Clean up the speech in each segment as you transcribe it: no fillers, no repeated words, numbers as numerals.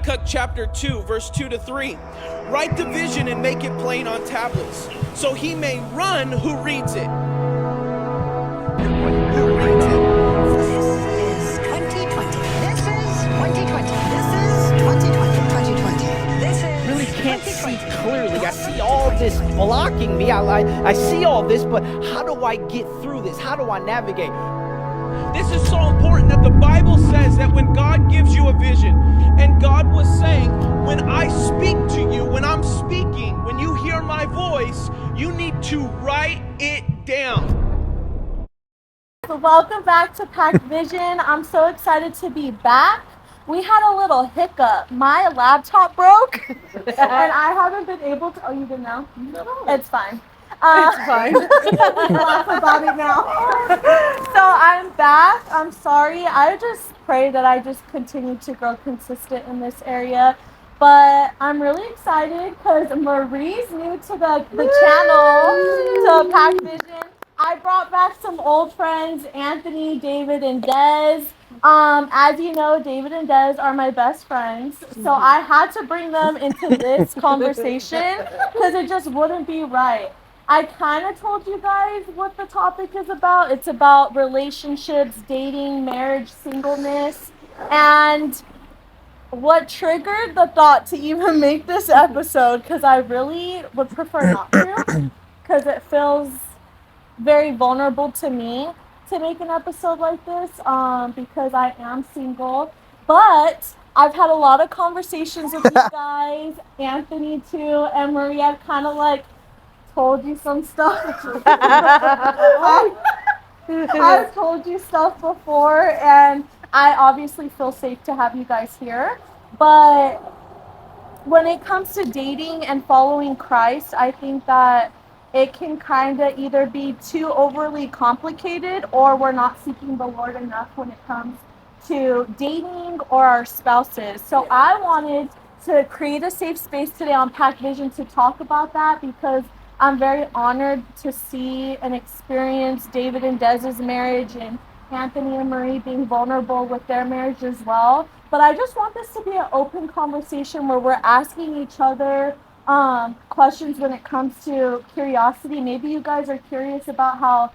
Habakkuk chapter 2, verse 2-3. Write the vision and make it plain on tablets, so he may run who reads it. Who reads it? This is 2020. This is 2020. This is 2020. 2020. This is Really can't see clearly. I see all this blocking me. I see all this, but how do I get through this? How do I navigate? This is so important that the Bible says that when God gives you a vision, and God was saying, when I speak to you, when I'm speaking, when you hear my voice, you need to write it down. So welcome back to Pack Vision. I'm so excited to be back. We had a little hiccup. My laptop broke, and I haven't been able to. Oh, you didn't know? No. It's fine. It's fine. Laugh about it now. So I'm back. I'm sorry. I just pray that I just continue to grow consistent in this area. But I'm really excited because Marie's new to the channel, to Pack Vision. I brought back some old friends, Anthony, David, and Des. As you know, David and Des are my best friends. So I had to bring them into this conversation because it just wouldn't be right. I kind of told you guys what the topic is about. It's about relationships, dating, marriage, singleness, and what triggered the thought to even make this episode, because I really would prefer not to, because it feels very vulnerable to me to make an episode like this, because I am single. But I've had a lot of conversations with you guys, Anthony too, and Maria kind of like told you some stuff. I've told you stuff before, and I obviously feel safe to have you guys here. But when it comes to dating and following Christ, I think that it can kind of either be too overly complicated, or we're not seeking the Lord enough when it comes to dating or our spouses. So I wanted to create a safe space today on Pack Vision to talk about that, because I'm very honored to see and experience David and Dez's marriage, and Anthony and Marie being vulnerable with their marriage as well. But I just want this to be an open conversation where we're asking each other questions when it comes to curiosity. Maybe you guys are curious about how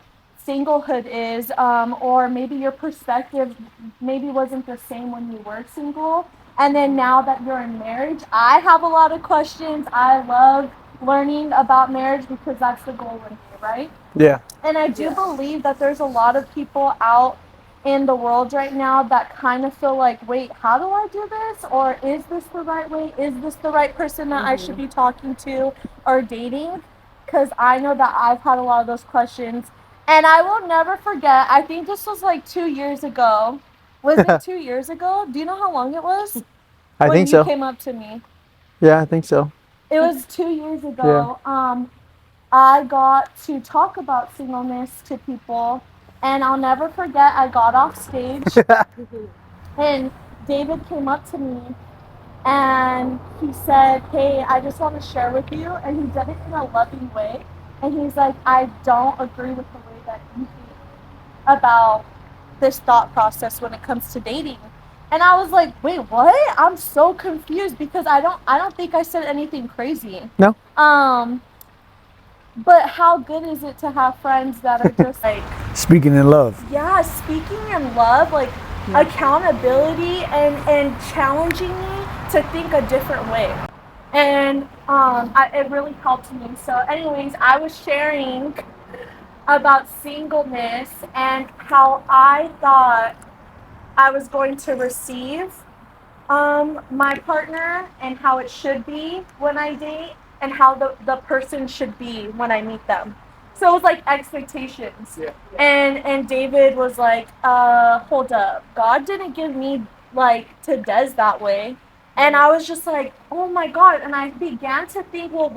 singlehood is, or maybe your perspective maybe wasn't the same when you were single. And then now that you're in marriage, I have a lot of questions. I love learning about marriage because that's the goal in here, right? Yeah. And I do believe that there's a lot of people out in the world right now that kind of feel like, wait, how do I do this? Or is this the right way? Is this the right person that I should be talking to or dating? Because I know that I've had a lot of those questions. And I will never forget, I think this was like 2 years ago. Was it 2 years ago? Do you know how long it was? I think so. When you came up to me. Yeah, I think so. It was 2 years ago. Yeah. I got to talk about singleness to people, and I'll never forget, I got off stage and David came up to me and he said, hey, I just want to share with you. And he did it in a loving way. And he's like, I don't agree with the way that you think about this thought process when it comes to dating. And I was like, wait, what? I'm so confused, because I don't think I said anything crazy. No. But how good is it to have friends that are just like speaking in love? Yeah, speaking in love, like accountability and challenging me to think a different way. And it really helped me. So anyways, I was sharing about singleness and how I thought I was going to receive my partner, and how it should be when I date, and how the person should be when I meet them. So it was like expectations. Yeah. And David was like, hold up, God didn't give me like to Des that way. And I was just like, oh my God. And I began to think, well,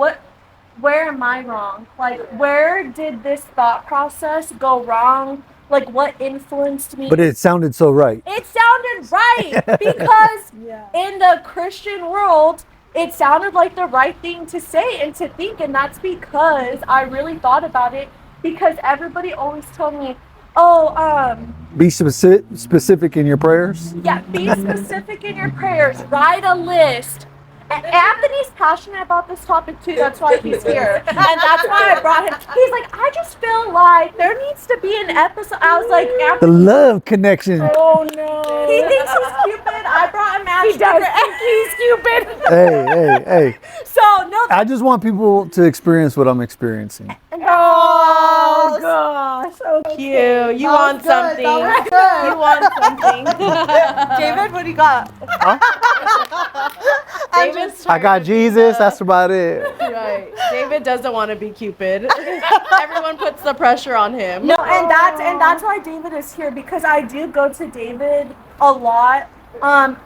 where am I wrong? Like, where did this thought process go wrong? Like, what influenced me? But it sounded so right. It sounded right, because in the Christian world, it sounded like the right thing to say and to think. And that's because I really thought about it, because everybody always told me, Be specific in your prayers. Yeah, be specific in your prayers. Write a list. And Anthony's passionate about this topic too. That's why he's here. And that's why I brought him. He's like, I just feel like there needs to be an episode. I was like, The Anthony. love connection. Oh no. He thinks he's Cupid. I brought him out. He does think he's Cupid. Hey. So, no. I just want people to experience what I'm experiencing. Oh gosh. So cute. You want something. You want something. David, what do you got? I got Jesus. That's about it. Right. David doesn't want to be Cupid. Everyone puts the pressure on him. No, and that's why David is here, because I do go to David a lot,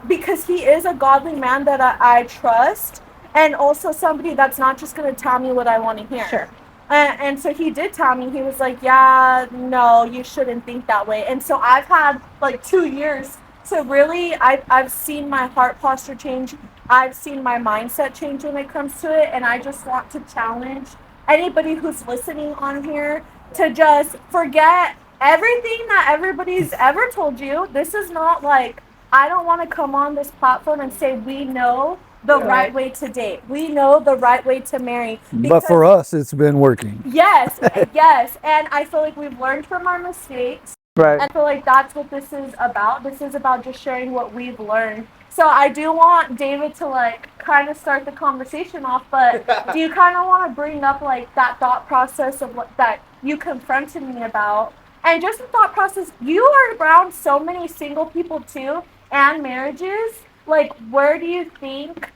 because he is a godly man that I trust, and also somebody that's not just going to tell me what I want to hear. Sure. And so he did tell me, he was like, yeah, no, you shouldn't think that way. And so I've had like 2 years to really, I've seen my heart posture change. I've seen my mindset change when it comes to it. And I just want to challenge anybody who's listening on here to just forget everything that everybody's ever told you. This is not like, I don't want to come on this platform and say we know the right way to date. We know the right way to marry. But for us, it's been working. Yes, yes. And I feel like we've learned from our mistakes. Right. I feel like that's what this is about. This is about just sharing what we've learned. So I do want David to like kind of start the conversation off, but do you kind of want to bring up like that thought process of what that you confronted me about? And just the thought process, you are around so many single people too, and marriages. Like, where do you think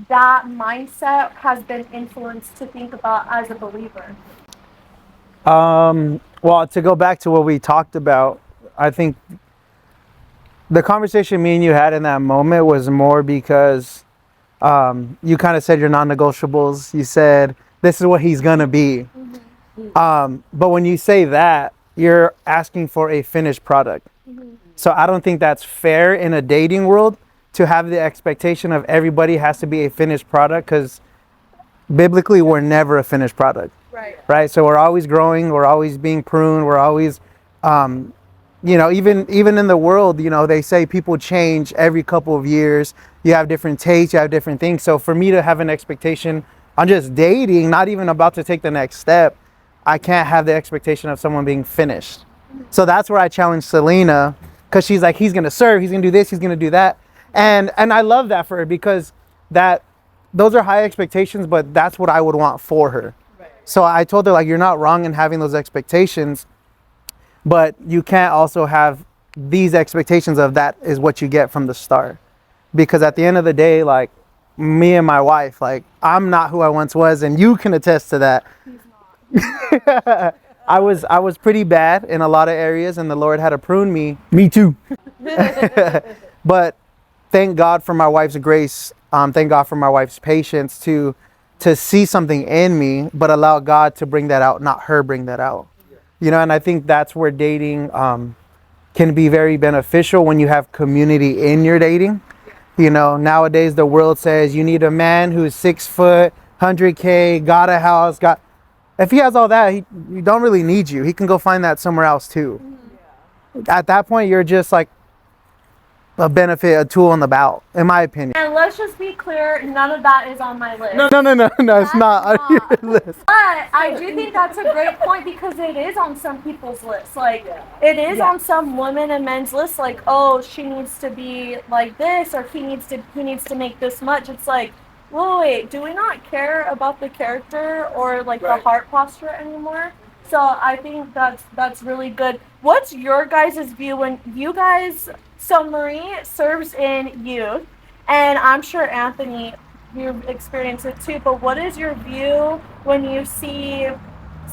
that mindset has been influenced to think about as a believer? Well, to go back to what we talked about, I think the conversation me and you had in that moment was more because you kind of said your non-negotiables. You said, this is what he's going to be. Mm-hmm. But when you say that, you're asking for a finished product. Mm-hmm. So I don't think that's fair in a dating world to have the expectation of everybody has to be a finished product, because biblically we're never a finished product. Right. So we're always growing, we're always being pruned, we're always, even in the world, they say people change every couple of years. You have different tastes, you have different things. So for me to have an expectation on just dating, not even about to take the next step, I can't have the expectation of someone being finished. So that's where I challenge Selena, because she's like, he's going to serve, he's going to do this, he's going to do that. And I love that for her, because those are high expectations, but that's what I would want for her. Right. So I told her, like, you're not wrong in having those expectations, but you can't also have these expectations of that is what you get from the start. Because at the end of the day, like, me and my wife, like, I'm not who I once was, and you can attest to that. He's not. I was pretty bad in a lot of areas, and the Lord had to prune me. Me too. But thank God for my wife's grace. Thank God for my wife's patience to see something in me, but allow God to bring that out, not her bring that out. And I think that's where dating can be very beneficial, when you have community in your dating. Nowadays the world says you need a man who's 6 foot, 100K, got a house, if he has all that, he don't really need you. He can go find that somewhere else too. At that point, you're just like a benefit, a tool on the belt, in my opinion. And let's just be clear, none of that is on my list. No, it's not on your list. But I do think that's a great point, because it is on some people's lists. Like, it is on some women and men's lists, like, oh, she needs to be like this, or he needs to make this much. It's like, wait, do we not care about the character or like the heart posture anymore? So I think that's really good. What's your guys' view when you guys, so Marie serves in youth, and I'm sure Anthony, you've experienced it too, but what is your view when you see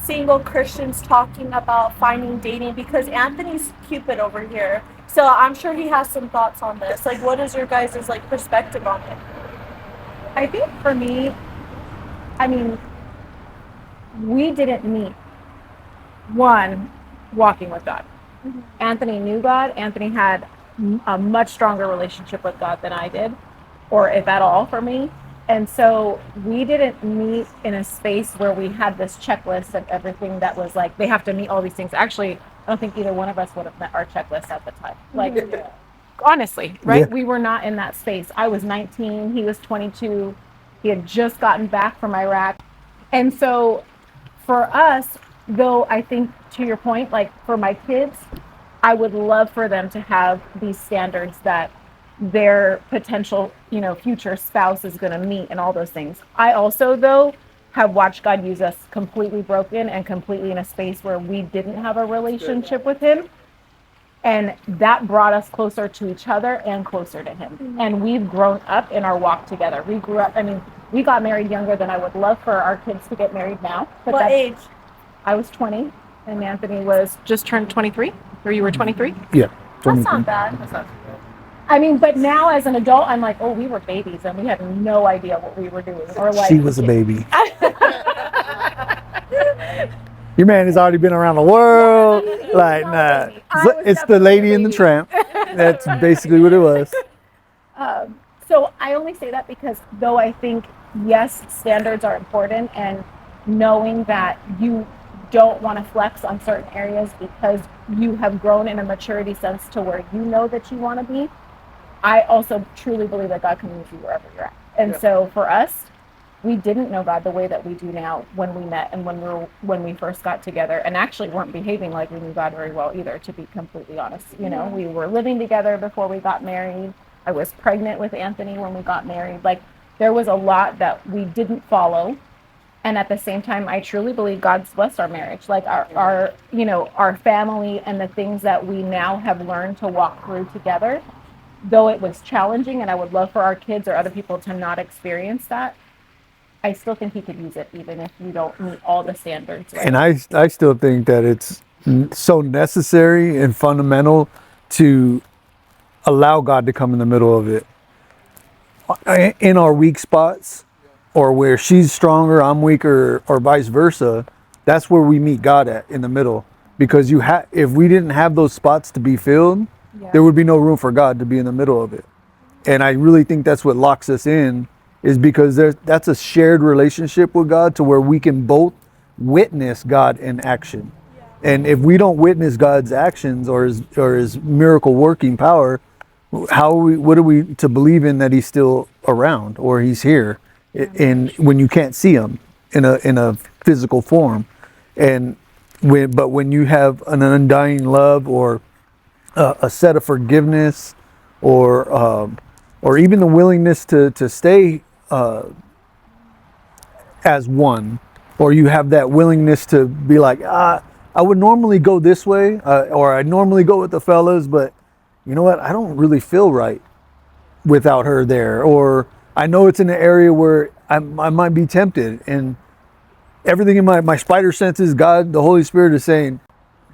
single Christians talking about finding dating? Because Anthony's Cupid over here, so I'm sure he has some thoughts on this. Like, what is your guys' like perspective on it? I think for me, we didn't meet walking with God. Mm-hmm. Anthony knew God. Anthony had a much stronger relationship with God than I did, or if at all for me. And so we didn't meet in a space where we had this checklist of everything that was like, they have to meet all these things. Actually, I don't think either one of us would have met our checklist at the time. Like, honestly, right? Yeah. We were not in that space. I was 19, he was 22. He had just gotten back from Iraq. And so for us, though, I think to your point, like for my kids, I would love for them to have these standards that their potential, future spouse is going to meet and all those things. I also, though, have watched God use us completely broken and completely in a space where we didn't have a relationship with Him. And that brought us closer to each other and closer to Him. And we've grown up in our walk together. We grew up, we got married younger than I would love for our kids to get married now. But What age? I was 20 and Anthony was just turned 23, or you were 23? Yeah. That's not bad. But now as an adult, I'm like, oh, we were babies and we had no idea what we were doing. Or like, She was a baby. Your man has already been around the world. Like, nah. It's the Lady and the Tramp. That's basically what it was. So I only say that because though I think, yes, standards are important, and knowing that you don't want to flex on certain areas because you have grown in a maturity sense to where you know that you want to be, I also truly believe that God can use you wherever you're at. And so for us, we didn't know God the way that we do now when we met and when we first got together, and actually weren't behaving like we knew God very well either, to be completely honest. We were living together before we got married. I was pregnant with Anthony when we got married. Like, there was a lot that we didn't follow. And at the same time, I truly believe God's blessed our marriage, like our family and the things that we now have learned to walk through together. Though it was challenging, and I would love for our kids or other people to not experience that, I still think He could use it even if you don't meet all the standards. Right? And I still think that it's so necessary and fundamental to allow God to come in the middle of it. In our weak spots, or where she's stronger, I'm weaker, or vice versa, that's where we meet God at, in the middle. Because if we didn't have those spots to be filled, there would be no room for God to be in the middle of it. And I really think that's what locks us in, is because that's a shared relationship with God to where we can both witness God in action. And if we don't witness God's actions or his miracle working power, what are we to believe in that He's still around or He's here? And when you can't see Him in a physical form, but when you have an undying love or a set of forgiveness, or even the willingness to stay as one, or you have that willingness to be like, I would normally go this way, or I normally go with the fellas, but you know what? I don't really feel right without her there, or I know it's in an area where I might be tempted, and everything in my spider senses, God, the Holy Spirit is saying,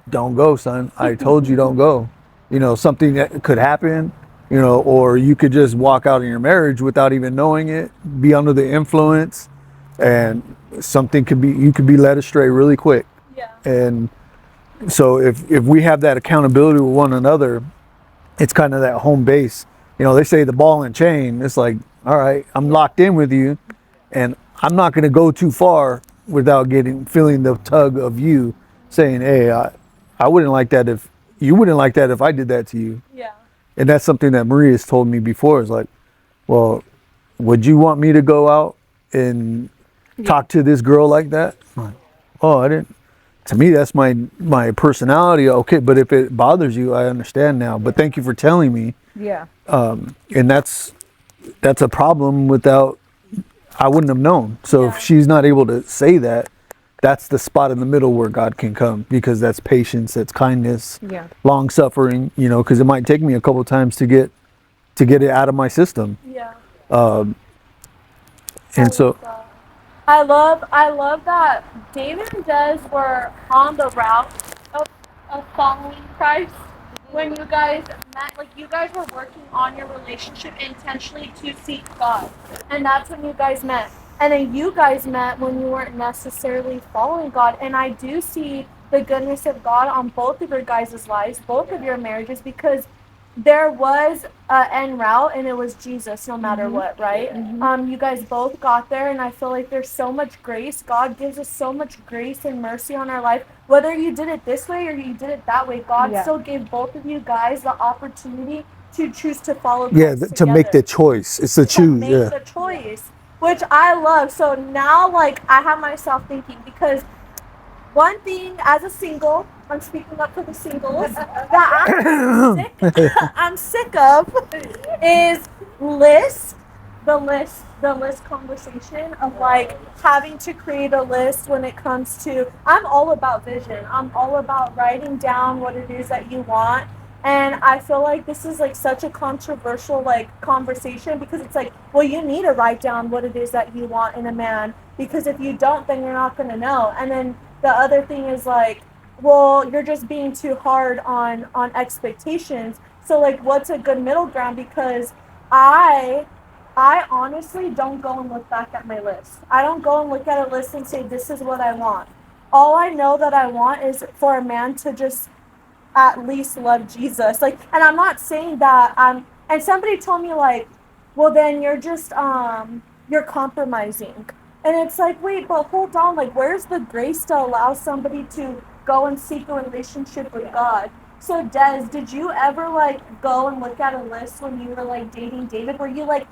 don't go, son. I told you don't go. Something that could happen, or you could just walk out in your marriage without even knowing it, be under the influence, and you could be led astray really quick. Yeah. And so if we have that accountability with one another, it's kind of that home base. They say the ball and chain. It's like, all right, I'm locked in with you, and I'm not going to go too far without feeling the tug of you saying, hey, I wouldn't like that if you wouldn't like that if I did that to you. Yeah. And that's something that Marie has told me before. Is like, well, would you want me to go out and talk to this girl like that? I'm like, oh, I didn't. To me, that's my personality. Okay, but if it bothers you, I understand now. But thank you for telling me. Yeah. And that's a problem I wouldn't have known. So if she's not able to say that, that's the spot in the middle where God can come, because that's patience, that's kindness, long suffering, because it might take me a couple of times to get it out of my system. Yeah. I love that David and Des were on the route of following Christ when you guys met. Like, you guys were working on your relationship intentionally to seek God, and that's when you guys met. And then you guys met when you weren't necessarily following God. And I do see the goodness of God on both of your guys' lives, both of your marriages, because there was an end route, and it was Jesus no matter what, right? You guys both got there, and I feel like there's so much grace. God gives us so much grace and mercy on our life. Whether you did it this way or you did it that way, God still gave both of you guys the opportunity to choose to follow Christ to make the together. choice. It's a To choose. make Yeah. the choice, which I love. So now, like, I have myself thinking, because one thing as a single, I'm speaking up for the singles, that I'm sick of is the list conversation of like having to create a list when it comes to, I'm all about vision. I'm all about writing down what it is that you want. And I feel like this is like such a controversial like conversation, because it's like, well, you need to write down what it is that you want in a man, because if you don't, then you're not going to know. And then the other thing is like, well, you're just being too hard on expectations. So like, what's a good middle ground? Because I I honestly don't go and look back at my list. I don't go and look at a list and say, this is what I want. All I know that I want is for a man to just at least love Jesus. Like, and I'm not saying that and somebody told me like, well, then you're just you're compromising. And it's like, wait, but hold on, like, where's the grace to allow somebody to go and seek a relationship with God? So Des, did you ever like go and look at a list when you were like dating David? Were you like,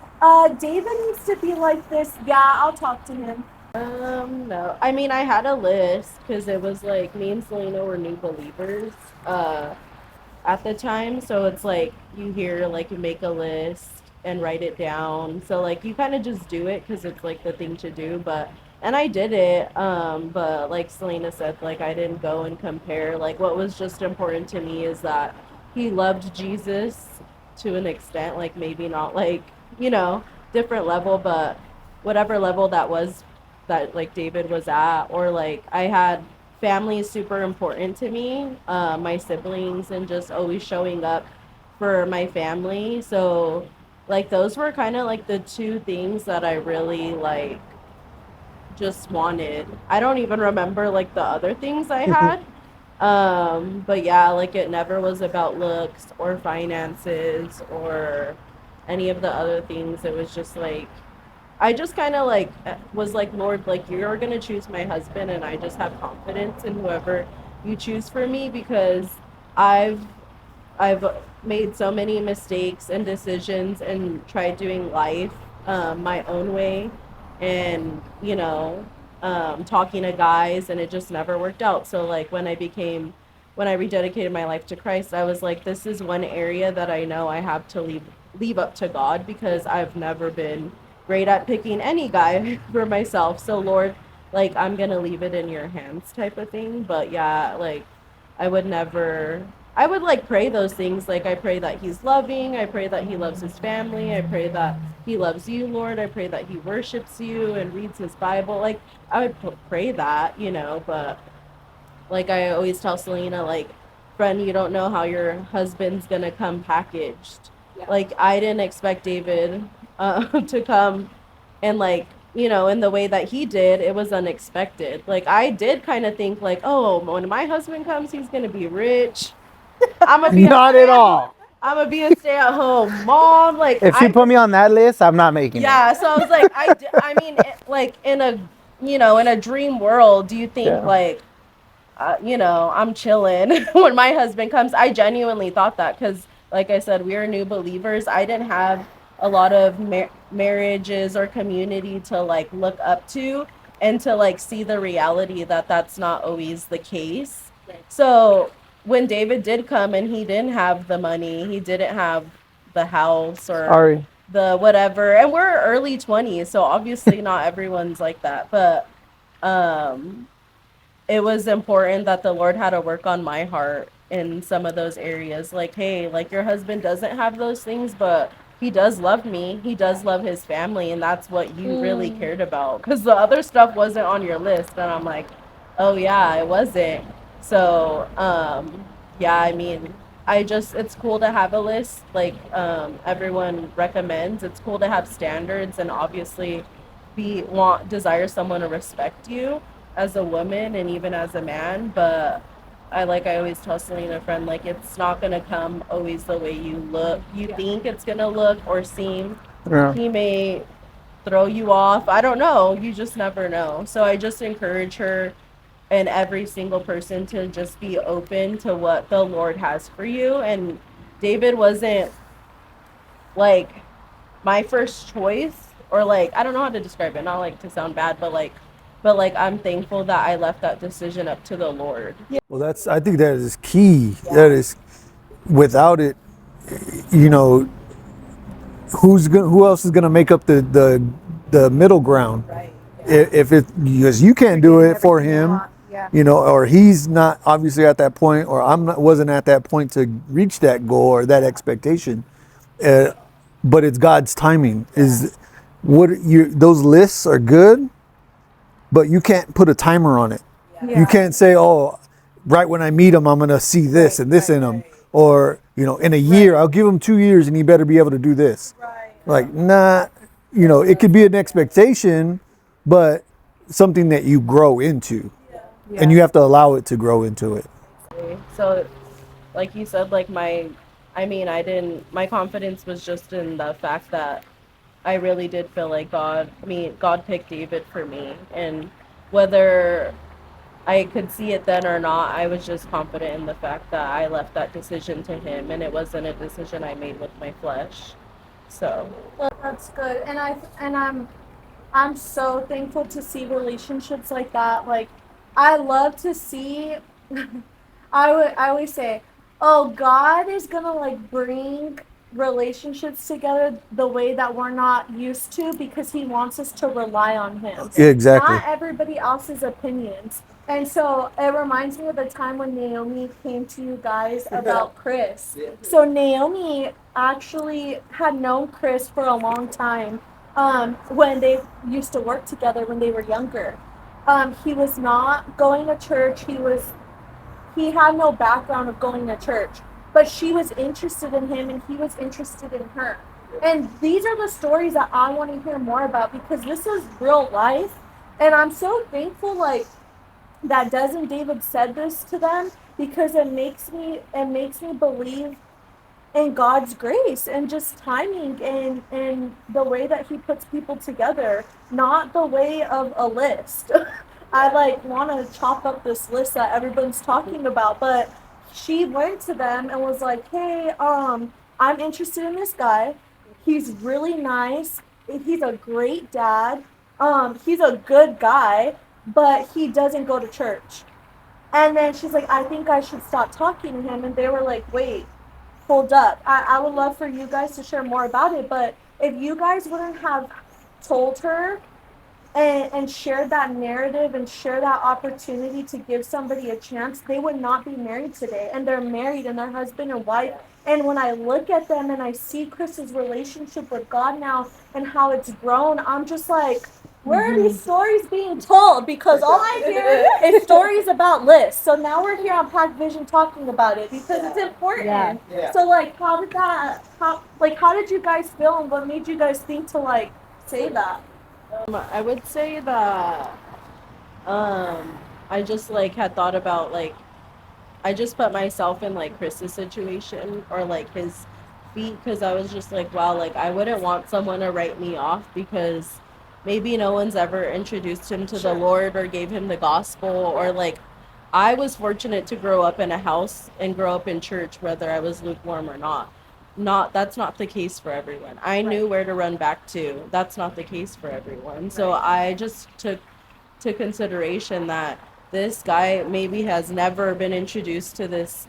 David needs to be like this? Yeah, I'll talk to him. No. I mean, I had a list because it was like me and Selena were new believers at the time. So it's like you hear like you make a list and write it down. So like you kind of just do it because it's like the thing to do. And I did it. But like Selena said, like I didn't go and compare. Like what was just important to me is that he loved Jesus to an extent, like maybe not like, different level, but whatever level that was that like David was at, or like I had family super important to me, my siblings, and just always showing up for my family. So like those were kind of like the two things that I really like just wanted. I don't even remember like the other things I had. But yeah, like it never was about looks or finances or any of the other things. It was just like I just kind of like was like, Lord, like you're gonna choose my husband, and I just have confidence in whoever you choose for me, because I've I've made so many mistakes and decisions and tried doing life my own way, and talking to guys, and it just never worked out. So like when I rededicated my life to Christ, I was like, this is one area that I know I have to leave up to God, because I've never been great at picking any guy for myself. So Lord, like I'm gonna leave it in your hands, type of thing. But yeah, like I would never. I would like pray those things. Like I pray that he's loving. I pray that he loves his family. I pray that he loves you, Lord. I pray that he worships you and reads his Bible. Like I would pray that, but like I always tell Selena, like, friend, you don't know how your husband's gonna come packaged. Yeah. Like I didn't expect David to come, and like, in the way that he did. It was unexpected. Like I did kind of think like, oh, when my husband comes, he's gonna be rich. I'm gonna be Not at all. I'm gonna be a stay-at-home mom. Like If you put me on that list, I'm not making it. yeah. So I was like, I mean, like in a in a dream world, do you think like I'm chilling when my husband comes? I genuinely thought that, because like I said, we are new believers. I didn't have a lot of marriages or community to like look up to, and to like see the reality that that's not always the case. So when David did come and he didn't have the money, he didn't have the house or Sorry. the whatever, and we're early 20s, so obviously not everyone's like that, but um it was important that the Lord had to work on my heart in some of those areas. Like, hey, like your husband doesn't have those things, but he does love me. He does love his family, and that's what you really cared about. Because the other stuff wasn't on your list, and I'm like, oh yeah, it wasn't. So, yeah, I mean, it's cool to have a list. Like, everyone recommends. It's cool to have standards, and obviously, desire someone to respect you as a woman and even as a man, but I always tell Selena, friend, like it's not gonna come always the way you think it's gonna look or seem. Yeah. He may throw you off. I don't know. You just never know. So I just encourage her and every single person to just be open to what the Lord has for you. And David wasn't like my first choice, or like I don't know how to describe it, not like to sound bad, but like I'm thankful that I left that decision up to the Lord. Well, I think that is key. That is, without it, you know, who else is gonna make up the middle ground? Right. If it, because you can't do it for him, Yeah. you know, or he's not obviously at that point, or wasn't at that point to reach that goal or that expectation. But it's God's timing. Is what those lists are good, but you can't put a timer on it. You can't say, oh, right when I meet him, I'm gonna see this and this in him, or you know, in a year, I'll give him 2 years and he better be able to do this. Like, nah, you know, it could be an expectation, but something that you grow into, and you have to allow it to grow into it. So, like you said, like my confidence was just in the fact that I really did feel like God picked David for me. And whether I could see it then or not, I was just confident in the fact that I left that decision to him and it wasn't a decision I made with my flesh. So, That's good, and I'm so thankful to see relationships like that. Like, I love to see. I always say, oh, God is gonna like bring relationships together the way that we're not used to because He wants us to rely on Him. Yeah, exactly. Not everybody else's opinions. And so it reminds me of the time when Naomi came to you guys about Chris. So Naomi actually had known Chris for a long time when they used to work together when they were younger. He was not going to church. He had no background of going to church, but she was interested in him and he was interested in her. And these are the stories that I want to hear more about because this is real life. And I'm so thankful that Des and David said this to them because it makes me believe in God's grace and just timing and the way that He puts people together, not the way of a list. I like want to chop up this list that everyone's talking about, but she went to them and was like, "Hey, I'm interested in this guy. He's really nice. He's a great dad. He's a good guy, but he doesn't go to church." And then she's like, "I think I should stop talking to him." And they were like, "Wait, hold up. I would love for you guys to share more about it, but if you guys wouldn't have told her and share that narrative and share that opportunity to give somebody a chance, they would not be married today. And they're married and they're husband and wife. And when I look at them and I see Chris's relationship with God now and how it's grown, I'm just like, where are these stories being told? Because all I hear is stories about lists. So now we're here on Pack Vision talking about it because it's important. Yeah. So like, how did you guys feel and what made you guys think to like say that? I would say that I just like had thought about like I just put myself in like Chris's situation or like his feet because I was just like, wow, like I wouldn't want someone to write me off because maybe no one's ever introduced him to the Lord or gave him the gospel, or like I was fortunate to grow up in a house and grow up in church whether I was lukewarm or not. That's not the case for everyone. I knew where to run back to. That's not the case for everyone. So I just took to consideration that this guy maybe has never been introduced to this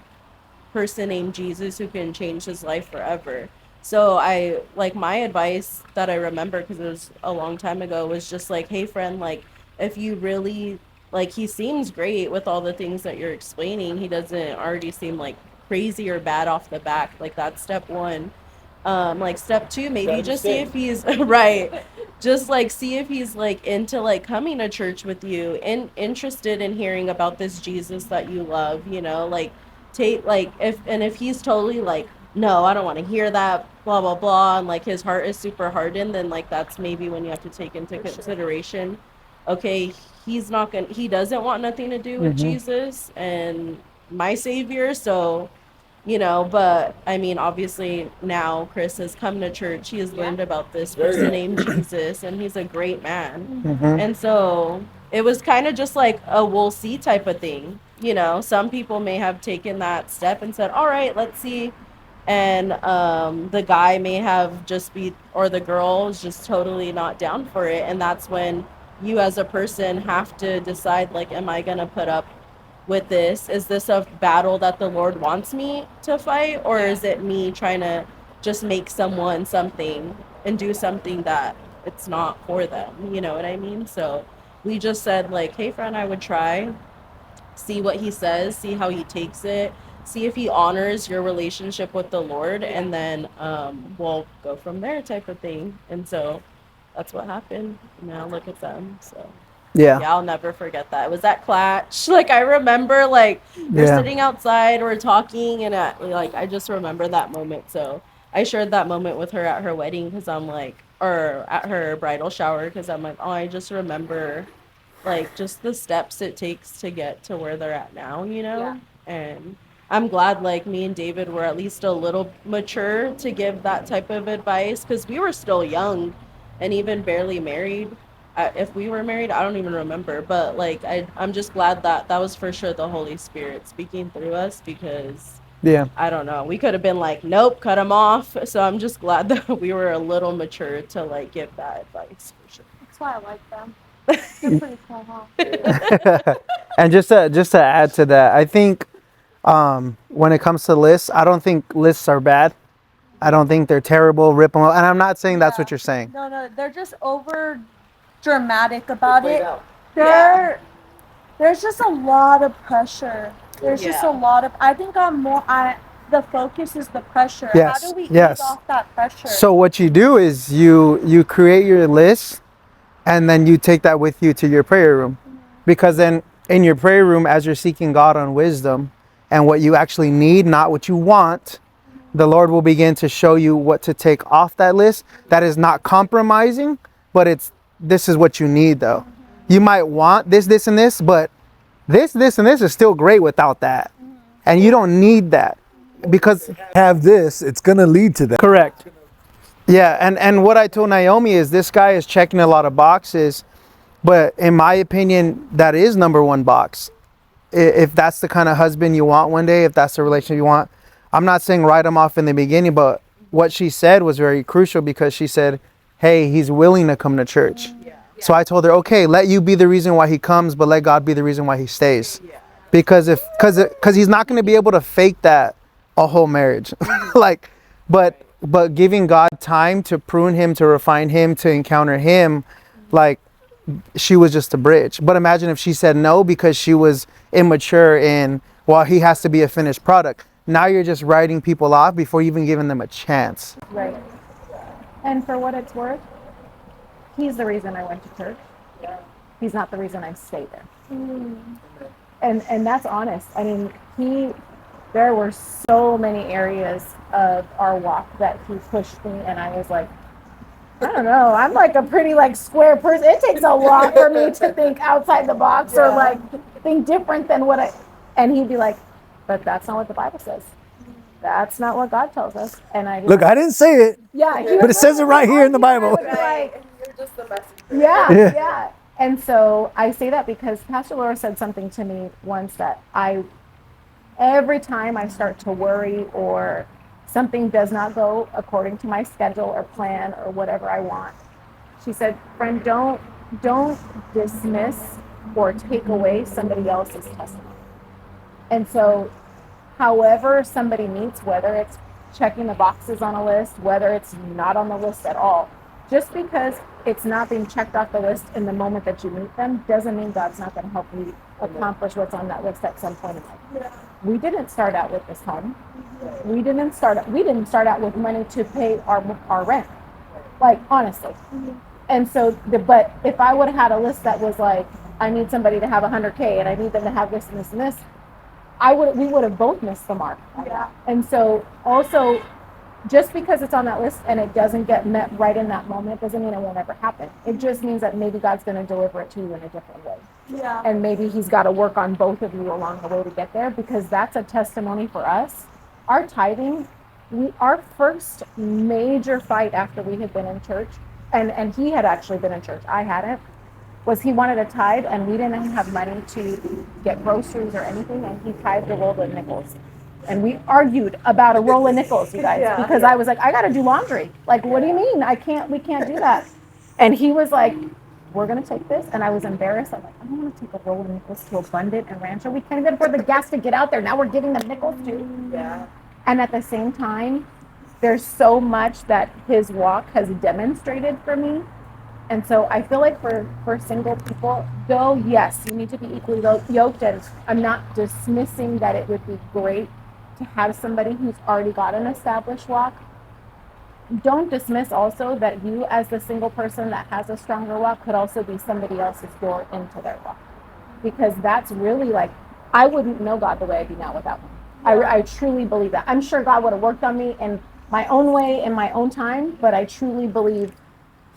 person named Jesus who can change his life forever. So I like my advice that I remember because it was a long time ago was just like, hey friend, like if you really like he seems great with all the things that you're explaining, he doesn't already seem like crazy or bad off the back. Like that's step one. Like step two, maybe just see if he's right. Just like see if he's like into like coming to church with you and interested in hearing about this Jesus that you love, you know, like take like if he's totally like, no, I don't want to hear that, blah blah blah, and like his heart is super hardened, then like that's maybe when you have to take into consideration, okay, he doesn't want nothing to do with Jesus, and my savior. So, but I mean, obviously now Chris has come to church. He has learned about this person named Jesus, and he's a great man. And so it was kind of just like a we'll see type of thing. Some people may have taken that step and said, all right, let's see. And the guy may have or the girl is just totally not down for it. And that's when you as a person have to decide, like, am I going to put up with this? Is this a battle that the Lord wants me to fight? Or is it me trying to just make someone something and do something that it's not for them? You know what I mean? So we just said, like, hey, friend, I would try, see what he says, see how he takes it, see if he honors your relationship with the Lord, and then we'll go from there type of thing. And so that's what happened. Now look at them. So yeah, I'll never forget that. It was at Clatch. Like, I remember, like, we're sitting outside, we're talking, and I just remember that moment. So I shared that moment with her at her wedding, because I'm like, or at her bridal shower, because I'm like, oh, I just remember, like, just the steps it takes to get to where they're at now, And I'm glad, like, me and David were at least a little mature to give that type of advice, because we were still young and even barely married. If we were married, I don't even remember. But, like, I'm just glad that was for sure the Holy Spirit speaking through us, because I don't know, we could have been like, nope, cut him off. So I'm just glad that we were a little mature to, like, give that advice for sure. That's why I like them. They're pretty cool, huh? And just to add to that, I think when it comes to lists, I don't think lists are bad. I don't think they're terrible, rip them up. And I'm not saying that's what you're saying. No, they're just over dramatic about it. There's just a lot of pressure. There's just a lot of, I think the focus is the pressure. Yes. How do we ease off that pressure? So what you do is you create your list, and then you take that with you to your prayer room. Because then in your prayer room, as you're seeking God on wisdom and what you actually need, not what you want, the Lord will begin to show you what to take off that list. That is not compromising, but this is what you need though. You might want this, and this, but this, and this is still great without that. And you don't need that, because Have this, it's going to lead to that. correct. Yeah, and what I told Naomi is this guy is checking a lot of boxes, but in my opinion, that is number one box. If that's the kind of husband you want one day, if that's the relationship you want, I'm not saying write him off in the beginning, but what she said was very crucial, because she said, hey, he's willing to come to church. So I told her, okay, let you be the reason why he comes, but let God be the reason why he stays. Because because he's not going to be able to fake that a whole marriage. But giving God time to prune him, to refine him, to encounter him, like, she was just a bridge. But imagine if she said no because she was immature in, well, he has to be a finished product. Now you're just writing people off before even giving them a chance. Right. And for what it's worth, he's the reason I went to church. He's not the reason I stayed there. And that's honest. I mean, there were so many areas of our walk that he pushed me, and I was like, I don't know, I'm like a pretty like square person. It takes a lot for me to think outside the box or like think different than and he'd be like, but that's not what the Bible says. That's not what God tells us. And Look, I didn't say it. Yeah, but it says it right here in the Bible. Like, You're just the messenger. yeah. And so I say that because Pastor Laura said something to me once that every time I start to worry or something does not go according to my schedule or plan or whatever I want, she said, friend, don't dismiss or take away somebody else's testimony. And so however somebody meets, whether it's checking the boxes on a list, whether it's not on the list at all, just because it's not being checked off the list in the moment that you meet them doesn't mean God's not going to help you accomplish what's on that list at some point in life. We didn't start out with this home. We didn't start out with money to pay our rent. Like, honestly. And so, but if I would have had a list that was like, I need somebody to have 100K and I need them to have this and this and this, we would have both missed the mark. And so also, just because it's on that list and it doesn't get met right in that moment doesn't mean it will never happen. It just means that maybe God's going to deliver it to you in a different way. Yeah. And maybe he's got to work on both of you along the way to get there, because that's a testimony for us. Our tithing, our first major fight after we had been in church, and he had actually been in church, I hadn't, was he wanted a tithe, and we didn't have money to get groceries or anything, and he tithed a roll of nickels. And we argued about a roll of nickels, you guys, because I was like, I got to do laundry. Like, what do you mean? We can't do that. And he was like, we're going to take this. And I was embarrassed. I'm like, I don't want to take a roll of nickels to Abundant and Rancho. We can't even afford the gas to get out there. Now we're giving them nickels too. Yeah. And at the same time, there's so much that his walk has demonstrated for me. And so I feel like for single people, though, yes, you need to be equally yoked. And I'm not dismissing that it would be great to have somebody who's already got an established walk. Don't dismiss also that you, as the single person that has a stronger walk, could also be somebody else's door into their walk. Because that's really like, I wouldn't know God the way I do now without him. I truly believe that. I'm sure God would have worked on me in my own way, in my own time, but I truly believe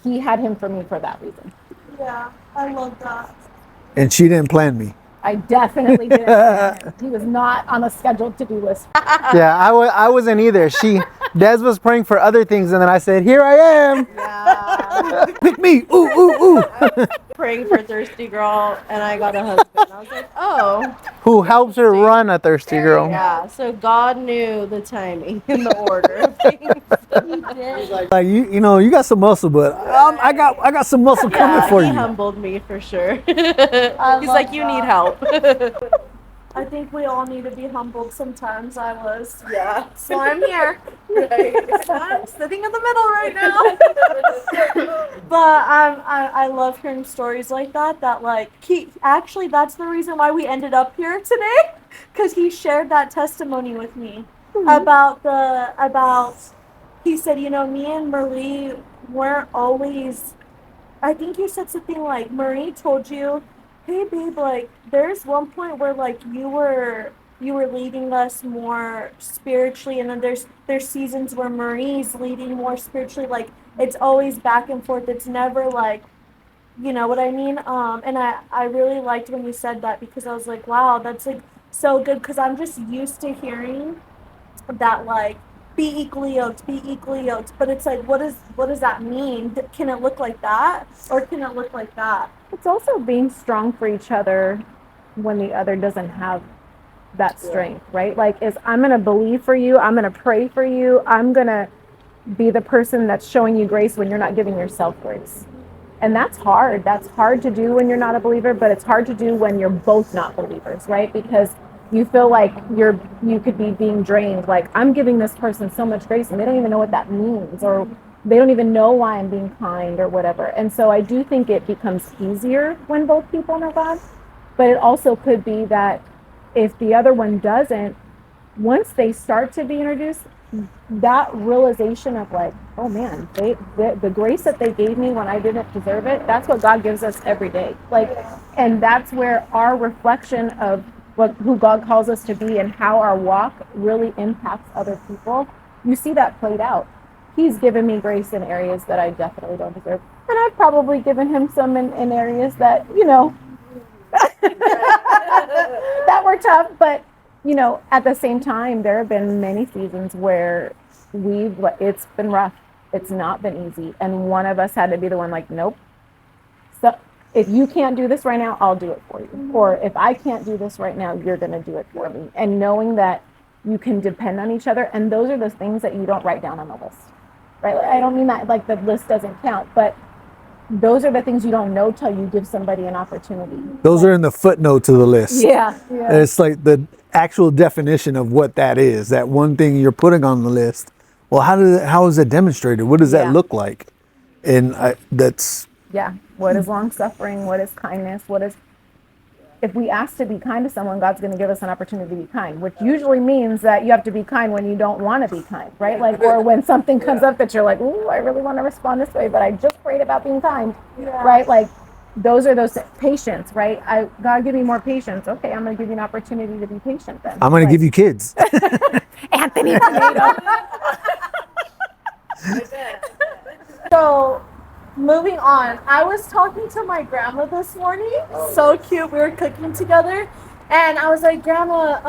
he had him for me for that reason. Yeah, I love that. And she didn't plan me. I definitely didn't plan him. He was not on a scheduled to-do list. Yeah, I wasn't either. Des was praying for other things, and then I said, "Here I am." Yeah. Pick me. Ooh, ooh, ooh. Praying for Thirsty Girl, and I got a husband. I was like, oh. Who helps her run a thirsty girl? Yeah, so God knew the timing and the order of things. He did. Like you know, you got some muscle, but I got some muscle coming for He you. humbled me for sure. He's like, you need help. I think we all need to be humbled sometimes. I was. Yeah. So I'm here. I'm sitting in the middle right now. But I love hearing stories like that. That like actually that's the reason why we ended up here today, because he shared that testimony with me about he said, you know, me and Marie weren't always. I think you said something like Marie told you, hey babe, like there's one point where like you were leading us more spiritually, and then there's seasons where Marie's leading more spiritually. Like it's always back and forth. It's never like, you know what I mean? And I really liked when you said that, because I was like, wow, that's like so good, because I'm just used to hearing that like be equally yoked, but it's like, what does that mean? Can it look like that, or can it look like that? It's also being strong for each other when the other doesn't have that strength, right? Like, I'm going to believe for you. I'm going to pray for you. I'm going to be the person that's showing you grace when you're not giving yourself grace. And that's hard. That's hard to do when you're not a believer, but it's hard to do when you're both not believers, right? Because you feel like you could be being drained. Like, I'm giving this person so much grace and they don't even know what that means, or they don't even know why I'm being kind or whatever. And so I do think it becomes easier when both people know God, but it also could be that if the other one doesn't, once they start to be introduced, that realization of like, oh man, the grace that they gave me when I didn't deserve it, that's what God gives us every day. Like, and that's where our reflection of who God calls us to be and how our walk really impacts other people. You see that played out. He's given me grace in areas that I definitely don't deserve. And I've probably given him some in areas that, you know, that were tough. But, you know, at the same time, there have been many seasons where it's been rough. It's not been easy. And one of us had to be the one like, nope. So if you can't do this right now, I'll do it for you. Or if I can't do this right now, you're going to do it for me. And knowing that you can depend on each other. And those are the things that you don't write down on the list. Right? I don't mean that like the list doesn't count, but those are the things you don't know till you give somebody an opportunity. Those are in the footnote to the list. Yeah. It's like the actual definition of what that is. That one thing you're putting on the list. Well, how is it demonstrated? What does that look like? And that's. Yeah. What is long suffering? What is kindness? If we ask to be kind to someone, God's going to give us an opportunity to be kind, which usually means that you have to be kind when you don't want to be kind, right? Like, or when something comes up that you're like, ooh, I really want to respond this way, but I just prayed about being kind, right? Like, those are those patience, right? God, give me more patience. Okay, I'm going to give you an opportunity to be patient then. I'm going to give you kids. Anthony Tomato. So, moving on. I was talking to my grandma this morning. So cute. We were cooking together. And I was like, Grandma,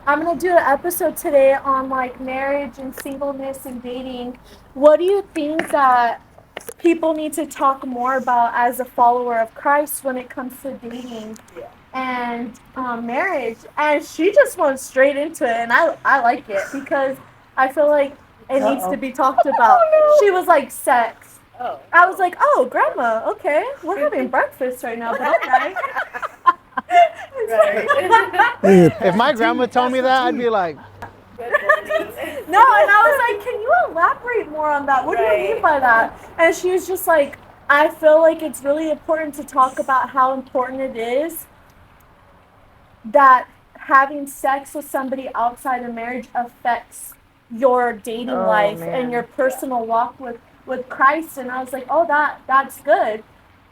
I'm going to do an episode today on like marriage and singleness and dating. What do you think that people need to talk more about as a follower of Christ when it comes to dating and marriage? And she just went straight into it. And I like it because I feel like it needs to be talked about. She was like, sex. I was like, oh, Grandma, okay. We're having breakfast right now, but okay. If my grandma told me that, I'd be like, No, and I was like, can you elaborate more on that? What do you mean by that? And she was just like, I feel like it's really important to talk about how important it is that having sex with somebody outside of marriage affects your dating life and your personal walk with Christ. And I was like, oh, that's good.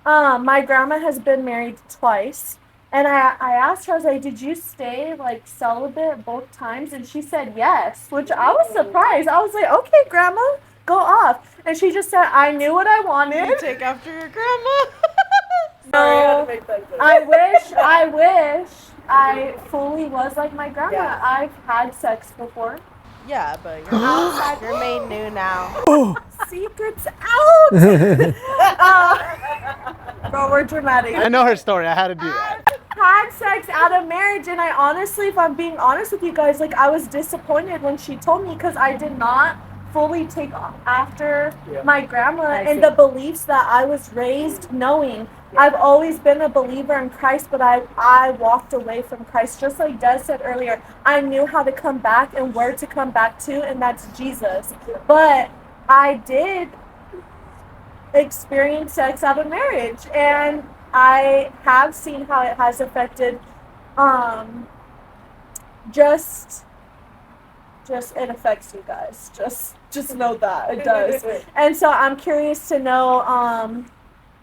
My grandma has been married twice. And I asked her, I was like, did you stay like celibate both times? And she said yes, which I was surprised. I was like, okay, Grandma, go off. And she just said, I knew what I wanted. Take after your grandma. Sorry, I had to make that joke. I wish I fully was like my grandma. Yeah. I've had sex before. Yeah, but you're outside. You're made new now. Secrets out. Bro, we're dramatic. I know her story. I had to do that. Had sex out of marriage, and I honestly, if I'm being honest with you guys, like I was disappointed when she told me because I did not fully take after my grandma and the beliefs that I was raised knowing. I've always been a believer in Christ, but I walked away from Christ. Just like Des said earlier, I knew how to come back and where to come back to, and that's Jesus. But I did experience sex out of marriage, and I have seen how it has affected just it affects you guys. Just know that it does. And so I'm curious to know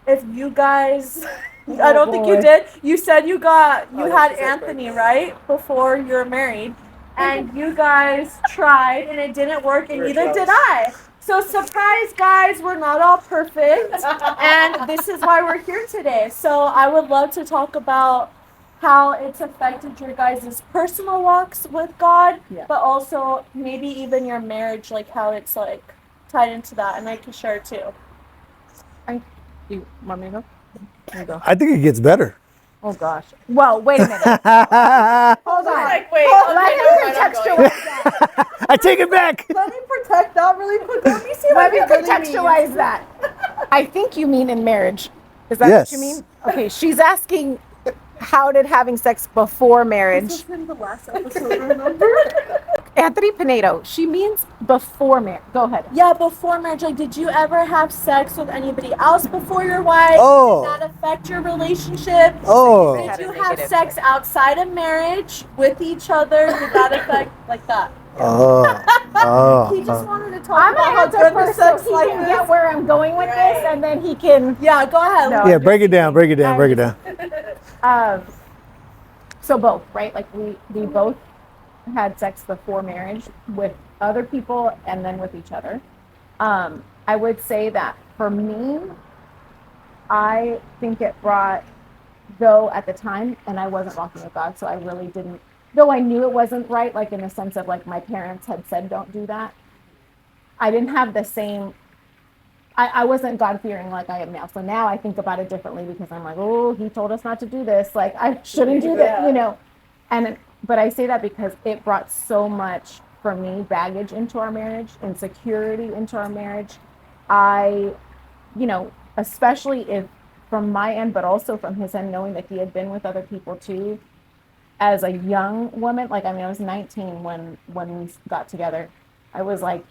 if you guys I don't think you did. You said you had Anthony, right? Before you were married. And you guys tried and it didn't work, and neither did I. So surprise, guys, we're not all perfect, and this is why we're here today. So I would love to talk about how it's affected your guys' personal walks with God, but also maybe even your marriage, like how it's like tied into that, and I can share too. You want me to go? There you go. I think it gets better. Oh gosh. Well, wait a minute. Hold on. Like, wait. Let me contextualize that. I take it back. Let me protect that really quick. Let me see Let what me it really contextualize means. that. I think you mean in marriage. Is that Yes. what you mean? Okay, she's asking how did having sex before marriage. This was in the last episode, remember? Anthony Pinedo, she means before marriage. Go ahead. Yeah, before marriage, like, did you ever have sex with anybody else before your wife? Oh. Did that affect your relationship? Oh. Did you have sex outside of marriage with each other? Did that affect like that? He just wanted to talk I'm about gonna how answer good the first so sex he life can get is. where I'm going with this, and then he can. Yeah, go ahead. No. Yeah, break it down, break it down, break it down. So both, right? Like we both had sex before marriage with other people and then with each other. I would say that for me, I think it brought, though at the time, and I wasn't walking with God, so I really didn't, though I knew it wasn't right, like in the sense of like my parents had said don't do that. I didn't have the same, I wasn't God-fearing like I am now. So now I think about it differently because I'm like, oh, he told us not to do this. Like, I shouldn't do that, you know. But I say that because it brought so much, for me, baggage into our marriage, insecurity into our marriage. Especially if from my end, but also from his end, knowing that he had been with other people too, as a young woman, like, I mean, I was 19 when we got together. I was like,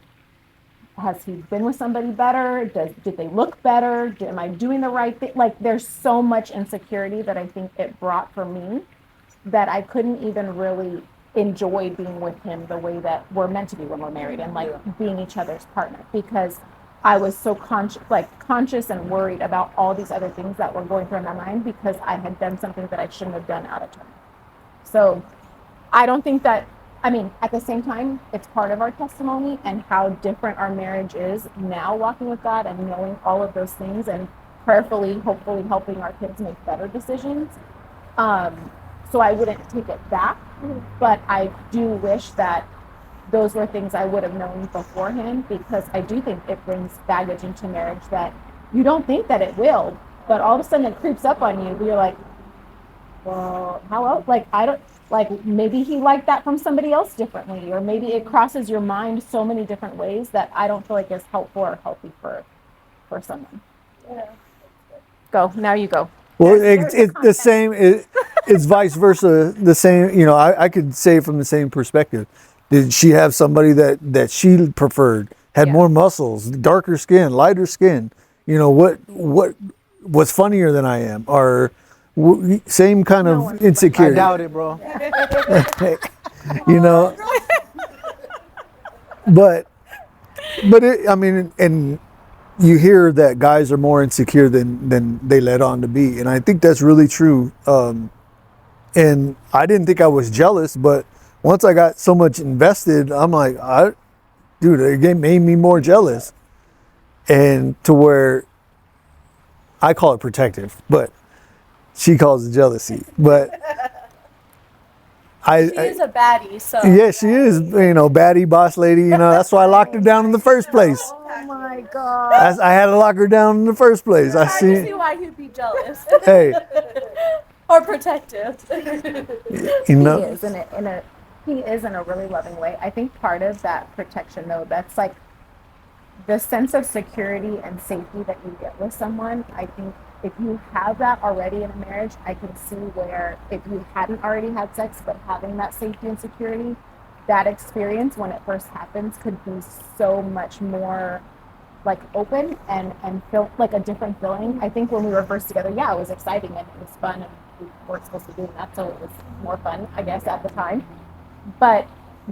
has he been with somebody better? Did they look better? Am I doing the right thing? Like, there's so much insecurity that I think it brought for me that I couldn't even really enjoy being with him the way that we're meant to be when we're married, and like being each other's partner, because I was so conscious and worried about all these other things that were going through my mind because I had done something that I shouldn't have done out of turn. So I don't think that I mean, at the same time, it's part of our testimony and how different our marriage is now walking with God and knowing all of those things and prayerfully, hopefully helping our kids make better decisions. So I wouldn't take it back, but I do wish that those were things I would have known beforehand, because I do think it brings baggage into marriage that you don't think that it will, but all of a sudden it creeps up on you. You're like, well, how else? Like, I don't, like, maybe he liked that from somebody else differently, or maybe it crosses your mind so many different ways that I don't feel like is helpful or healthy for someone. Yeah. Go, now you go. Well, it's the same. It's vice versa. The same. You know, I could say from the same perspective. Did she have somebody that she preferred, had more muscles, darker skin, lighter skin? You know, what was funnier than I am, or same kind of I insecurity? doubt it, bro. You know, but I mean, and you hear that guys are more insecure than they let on to be, and I think that's really true. And I didn't think I was jealous, but once I got so much invested, I'm like, dude, it made me more jealous, and to where I call it protective, but she calls it jealousy. But She is a baddie, so. yeah, she is, you know, baddie, boss lady. You know, that's why I locked her down in the first place. Oh my God. I had to lock her down in the first place. I Hard to see see. why he'd be jealous. Hey, Or protective. you know, He is in a really loving way. I think part of that protection, though, that's like the sense of security and safety that you get with someone. I think if you have that already in a marriage, I can see where if you hadn't already had sex, but having that safety and security, that experience when it first happens could be so much more like open and feel like a different feeling. I think when we were first together, yeah, it was exciting and it was fun, and we weren't supposed to be doing that, so it was more fun, I guess, at the time. But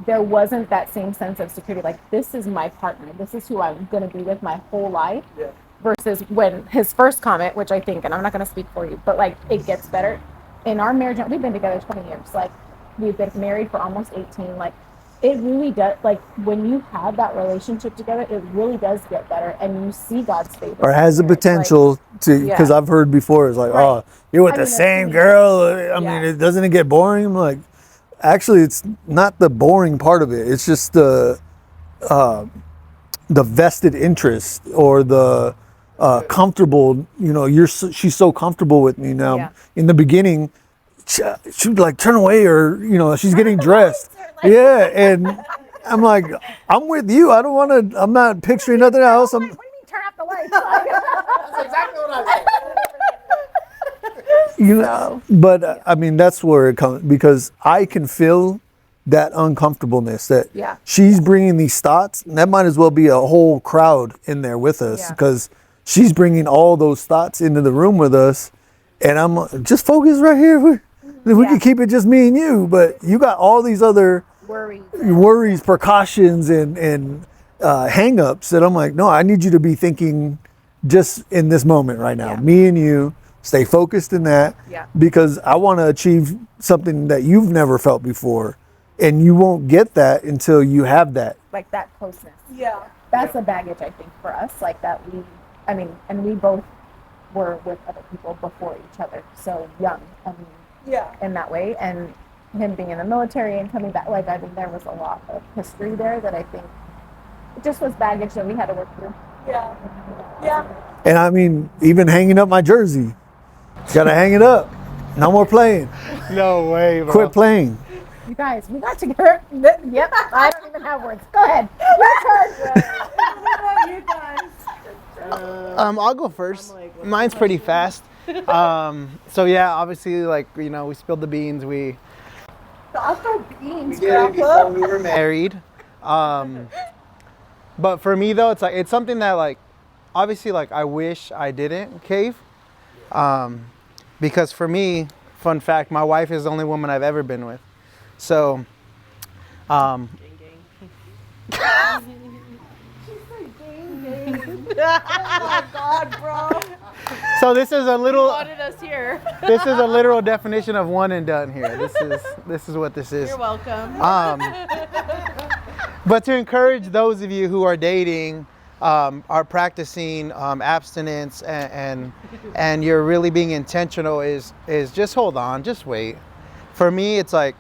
there wasn't that same sense of security, like, this is my partner, this is who I'm going to be with my whole life. Yeah. Versus when his first comment, which I think, and I'm not going to speak for you, but like, it gets better in our marriage. We've been together 20 years, like, we've been married for almost 18. Like, it really does, like, when you have that relationship together, it really does get better, and you see God's favor. or has the potential to, because I've heard before, it's like, oh, you're with the same girl. I mean, doesn't it get boring? I'm like, actually, it's not the boring part of it. It's just the vested interest, or the comfortable. You know, she's so comfortable with me now. Yeah. In the beginning, she would like turn away, or you know, she's getting dressed. Yeah, and I'm like, I'm with you. I don't want to. I'm not picturing nothing else. What do you mean turn off the lights? That's exactly what I said. You know, but I mean, that's where it comes, because I can feel that uncomfortableness that she's bringing these thoughts, and that might as well be a whole crowd in there with us, because she's bringing all those thoughts into the room with us, and I'm just focus right here. We can keep it just me and you, but you got all these other worries, precautions, and hang-ups that I'm like, no, I need you to be thinking just in this moment right now. Me and you, stay focused in that, because I want to achieve something that you've never felt before, and you won't get that until you have that. Like that closeness. Yeah. That's a baggage, I think, for us, like that and we both were with other people before each other, so young, in that way, and him being in the military and coming back, like, I think there was a lot of history there that I think it just was baggage that we had to work through. Yeah. Yeah. And I mean, even hanging up my jersey, gotta hang it up. No more playing. No way, bro. Quit playing. You guys, we got together. Yep, I don't even have words. Go ahead. Your turn. You guys. I'll go first. Mine's pretty fast. So yeah, obviously, like, you know, we spilled the beans. We beans, did before we were married. But for me though, it's something that, like, obviously, like, I wish I didn't cave. Because for me, fun fact, my wife is the only woman I've ever been with. So, Gang. Oh my God, bro. So this is a little. Wanted us here. This is a literal definition of one and done here. This is what this is. You're welcome. But to encourage those of you who are dating, are practicing abstinence, and you're really being intentional, is just hold on, just wait. For me, it's like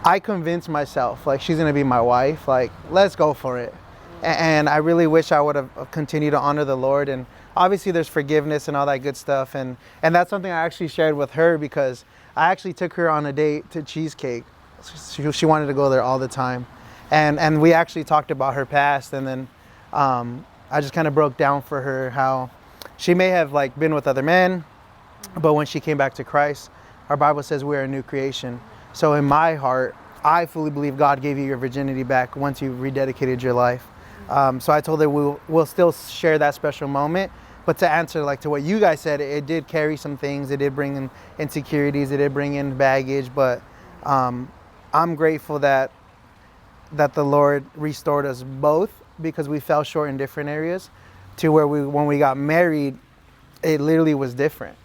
I convinced myself like she's gonna be my wife. Like, let's go for it. And I really wish I would have continued to honor the Lord. And obviously there's forgiveness and all that good stuff. And that's something I actually shared with her, because I actually took her on a date to Cheesecake. She wanted to go there all the time. And we actually talked about her past. And then I just kind of broke down for her how she may have like been with other men, but when she came back to Christ, our Bible says we're a new creation. So in my heart, I fully believe God gave you your virginity back once you rededicated your life. So I told her we'll still share that special moment. But to answer like to what you guys said, it did carry some things. It did bring in insecurities. It did bring in baggage. But I'm grateful that the Lord restored us both, because we fell short in different areas, to where when we got married, it literally was different.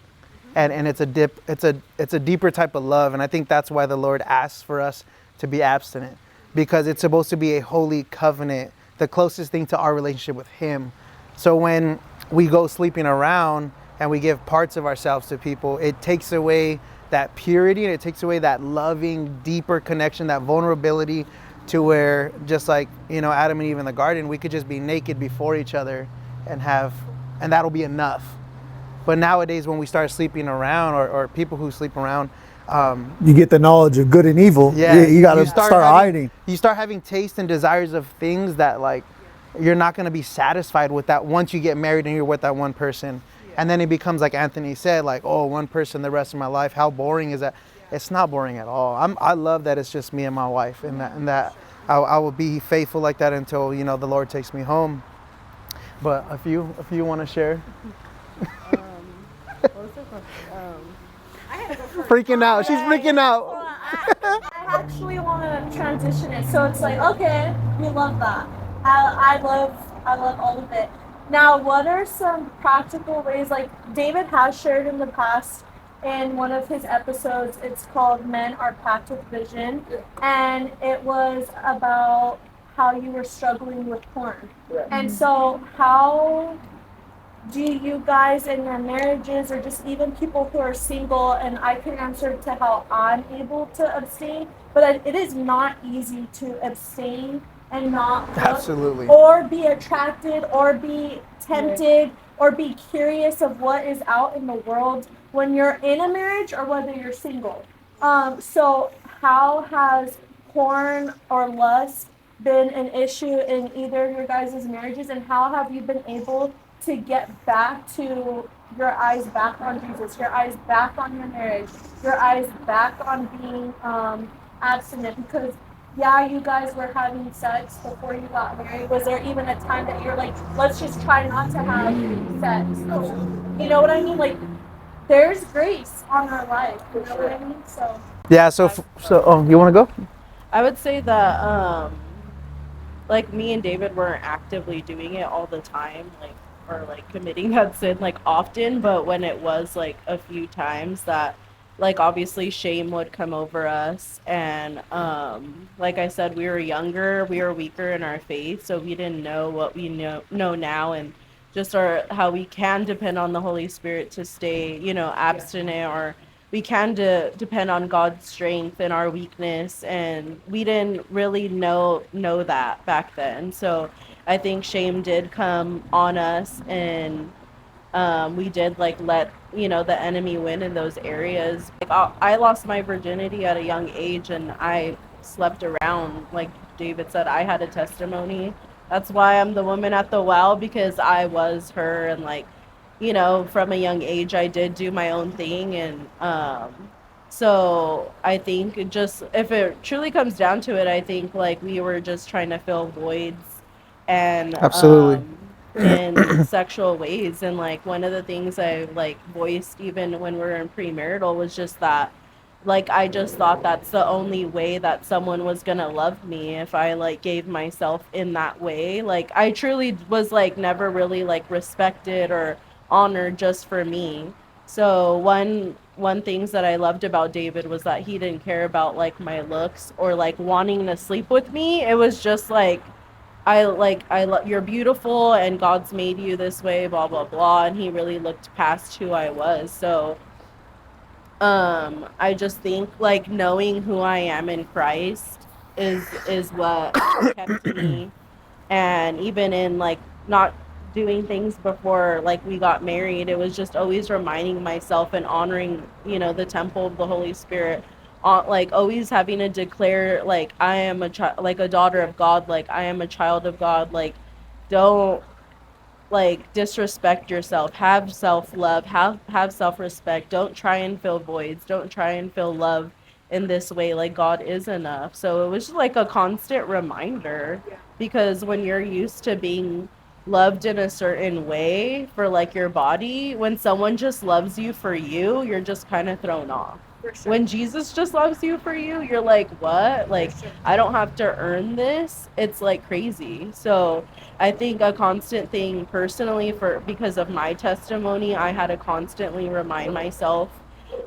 And it's a deeper type of love. And I think that's why the Lord asks for us to be abstinent, because it's supposed to be a holy covenant, the closest thing to our relationship with Him. So when we go sleeping around and we give parts of ourselves to people, it takes away that purity, and it takes away that loving, deeper connection, that vulnerability, to where just like, Adam and Eve in the garden, we could just be naked before each other and that'll be enough. But nowadays, when we start sleeping around, or people who sleep around, you get the knowledge of good and evil. Yeah, you got to start hiding. You start having taste and desires of things that like you're not going to be satisfied with that once you get married and you're with that one person. Yeah. And then it becomes like Anthony said, like, oh, one person the rest of my life. How boring is that? It's not boring at all. I love that it's just me and my wife, and that I will be faithful like that until the Lord takes me home. But if you want to share. What was the question? Freaking out. She's freaking out. I actually want to transition it, so it's like, okay, we love that. I love all of it. Now, what are some practical ways? Like David has shared in the past in one of his episodes. It's called "Men Are Packed with Vision," and it was about how you were struggling with porn. And so, how do you guys in your marriages, or just even people who are single, and I can answer to how I'm able to abstain, but it is not easy to abstain and not look, Absolutely, or be attracted, or be tempted, or be curious of what is out in the world when you're in a marriage or whether you're single. So how has porn or lust been an issue in either of your guys' marriages, and how have you been able to get back to your eyes back on Jesus, your eyes back on your marriage, your eyes back on being abstinent? Because you guys were having sex before you got married. Was there even a time that you're like, let's just try not to have sex? You know what I mean? Like, there's grace on our life. You know what I mean? So yeah. So you want to go? I would say that like me and David weren't actively doing it all the time, like, or like committing that sin like often, but when it was like a few times, that like obviously shame would come over us. And like I said, we were younger, we were weaker in our faith, so we didn't know what we know now, and just how we can depend on the Holy Spirit to stay abstinent, or we can depend on God's strength in our weakness, and we didn't really know that back then. So I think shame did come on us, and we did like let the enemy win in those areas. Like I lost my virginity at a young age, and I slept around. Like David said, I had a testimony. That's why I'm the woman at the well, because I was her, and like from a young age I did do my own thing. And so I think if it truly comes down to it, I think like we were just trying to fill voids, and Absolutely. In sexual ways. And like one of the things I like voiced even when we were in premarital was just that like I just thought that's the only way that someone was gonna love me, if I like gave myself in that way. Like I truly was like never really like respected or honor just for me. So one things that I loved about David was that he didn't care about like my looks or like wanting to sleep with me. It was just like you're beautiful and God's made you this way, blah blah blah, and he really looked past who I was. So I just think like knowing who I am in Christ is what kept me, and even in like not doing things before like we got married, it was just always reminding myself and honoring, the temple of the Holy Spirit, like always having to declare like I am like a daughter of God, like I am a child of God, like don't like disrespect yourself, have self-love, have self-respect, don't try and fill voids, don't try and fill love in this way, like God is enough. So it was just like a constant reminder, because when you're used to being loved in a certain way for like your body, when someone just loves you for you, you're just kind of thrown off. When Jesus just loves you for you, you're like, what? Like, I don't have to earn this. It's like crazy. So I think a constant thing personally, because of my testimony, I had to constantly remind myself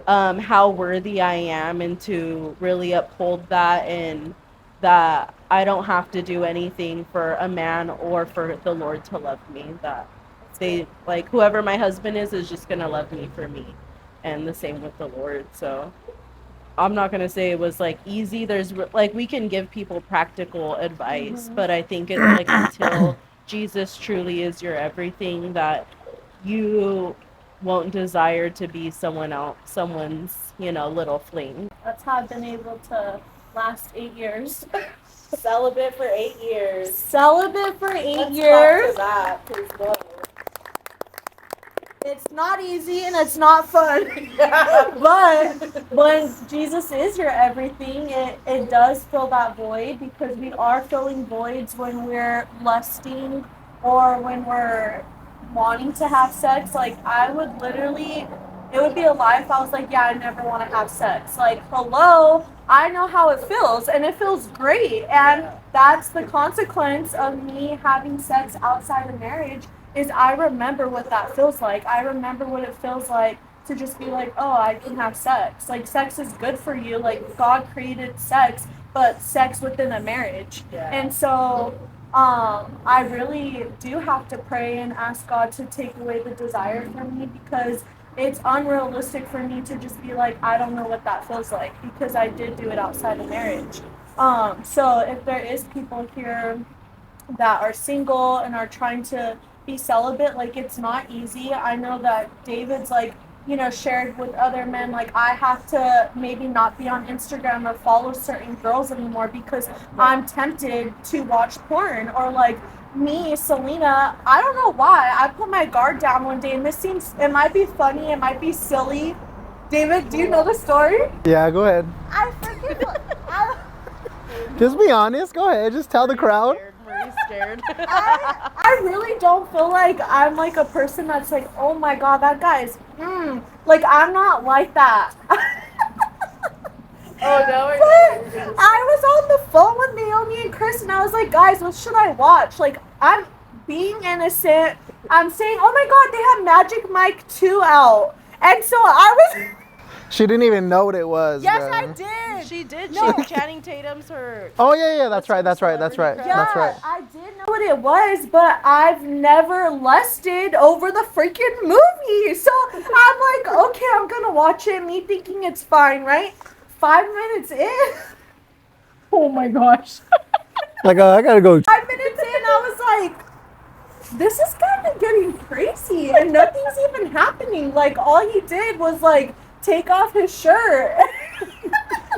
how worthy I am, and to really uphold that, and that I don't have to do anything for a man or for the Lord to love me. That they, like, whoever my husband is just gonna love me for me, and the same with the Lord. So I'm not going to say it was like easy. There's like, we can give people practical advice, but I think it's like until Jesus truly is your everything, that you won't desire to be someone's, little fling. That's how I've been able to last 8 years. Celibate for 8 years. Celibate for 8 years. That, please go. It's not easy and it's not fun. But when Jesus is your everything, it does fill that void, because we are filling voids when we're lusting or when we're wanting to have sex. Like, I would literally, it would be a lie if I was like, yeah, I never want to have sex. Like, hello, I know how it feels, and it feels great. And that's the consequence of me having sex outside of marriage, is I remember what that feels like. I remember what it feels like to just be like, oh, I can have sex. Like, sex is good for you. Like, God created sex, but sex within a marriage. Yeah. And so I really do have to pray and ask God to take away the desire from me, because it's unrealistic for me to just be like, I don't know what that feels like, because I did do it outside of marriage. So if there is people here that are single and are trying to be celibate, like, it's not easy. I know that David's like, shared with other men, like, I have to maybe not be on Instagram or follow certain girls anymore because I'm tempted to watch porn. Or like me, Selena, I don't know why, I put my guard down one day, and it might be funny, it might be silly. David, do you know the story? Yeah, go ahead. I forget. Just be honest. Go ahead. Just tell the crowd. Marie's scared. I really don't feel like I'm like a person that's like, oh my god, that guy's like, I'm not like that. Oh no. I was on the phone with Naomi and Chris, and I was like, guys, what should I watch? Like, I'm being innocent. I'm saying, oh my god, they have Magic Mike 2 out. And so I was... She didn't even know what it was. Yes, bro. I did. She did. No. Channing Tatum's her. Oh yeah, that's right. Yeah, That's right. I did know what it was, but I've never lusted over the freaking movie. So I'm like, okay, I'm gonna watch it, me thinking it's fine, right? 5 minutes in. Oh my gosh. Like, I gotta go. 5 minutes in, I was like, this is kind of getting crazy, and nothing's even happening. Like, all he did was like take off his shirt.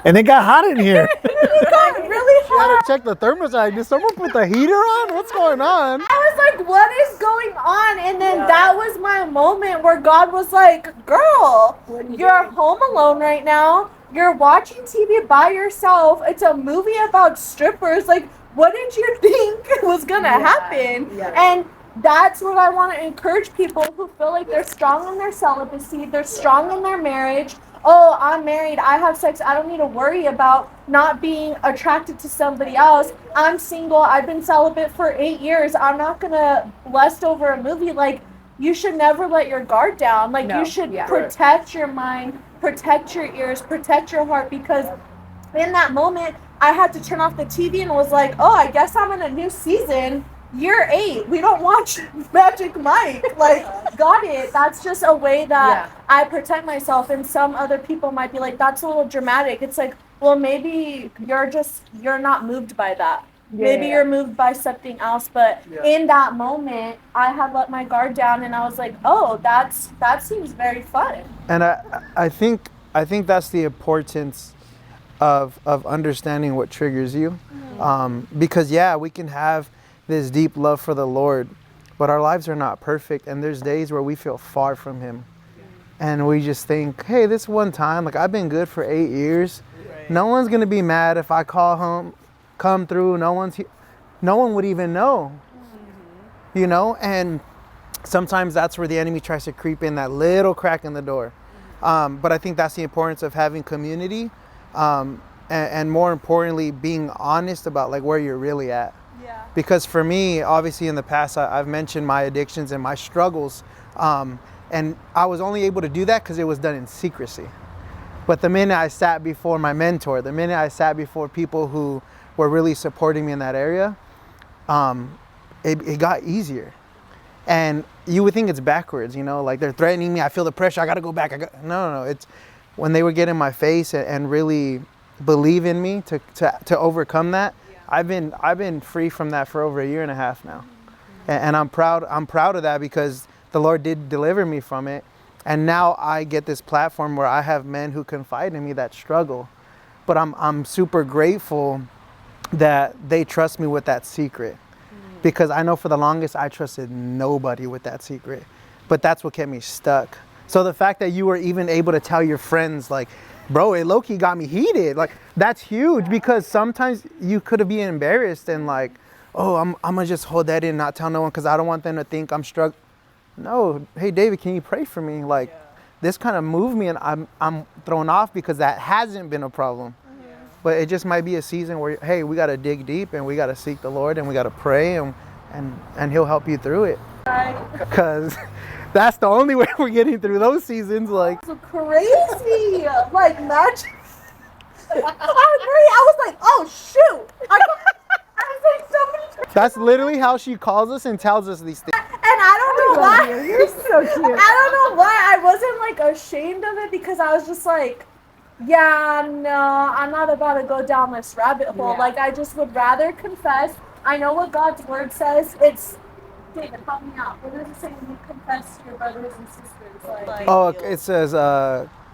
And it got hot in here. It got really You gotta hot. check the thermostat. Did someone put the heater on? What's going on? I was like, what is going on? And then that was my moment where God was like, girl, you're home alone right now. You're watching TV by yourself. It's a movie about strippers. Like, what did you think was gonna happen? Yeah. And that's what I want to encourage people who feel like they're strong in their celibacy, they're strong in their marriage. Oh, I'm married, I have sex, I don't need to worry about not being attracted to somebody else. I'm single, I've been celibate for 8 years, I'm not gonna lust over a movie. Like, you should never let your guard down. Like, No, you should yeah. protect your mind, protect your ears, protect your heart, because in that moment, I had to turn off the TV and was like, oh, I guess I'm in a new season. Year 8, we don't watch Magic Mike. Like, got it. That's just a way that I protect myself. And some other people might be like, that's a little dramatic. It's like, well, maybe you're not moved by that. Maybe you're moved by something else. But in that moment, I had let my guard down, and I was like, oh, that seems very fun. And I think that's the importance of understanding what triggers you, because we can have this deep love for the Lord, but our lives are not perfect, and there's days where we feel far from Him, and we just think, hey, this one time, like, I've been good for 8 years, no one's gonna be mad if I call home, come through, no one would even know, you know. And sometimes that's where the enemy tries to creep in, that little crack in the door. But I think that's the importance of having community, and more importantly, being honest about like where you're really at. Yeah. Because for me, obviously in the past, I've mentioned my addictions and my struggles, and I was only able to do that because it was done in secrecy. But the minute I sat before my mentor, the minute I sat before people who were really supporting me in that area, it got easier. And you would think it's backwards, you know, like they're threatening me. I feel the pressure. I got to go back. No. It's when they would get in my face and really believe in me to overcome that. I've been free from that for over 1.5 years now, and I'm proud of that, because the Lord did deliver me from it, and now I get this platform where I have men who confide in me that struggle, but I'm super grateful that they trust me with that secret, because I know for the longest I trusted nobody with that secret, but that's what kept me stuck. So the fact that you were even able to tell your friends, like, bro, it low-key got me heated, like, that's huge, because sometimes you could have been embarrassed and like, oh, I'm gonna just hold that in, not tell no one because I don't want them to think I'm struggling. No, hey David, can you pray for me? Like, this kind of moved me, and I'm thrown off because that hasn't been a problem. But it just might be a season where, hey, we got to dig deep and we got to seek the Lord and we got to pray, and He'll help you through it. Because that's the only way we're getting through those seasons. Like, so crazy, like magic. I agree. I was like, oh shoot. I was like, somebody. That's literally how she calls us and tells us these things. And I don't know why. You're so cute. I don't know why I wasn't like ashamed of it, because I was just like, yeah, no, I'm not about to go down this rabbit hole. Like, I just would rather confess. I know what God's word says. It's, David, help me out. What does it say when you confess to your brothers and sisters? Like, it says,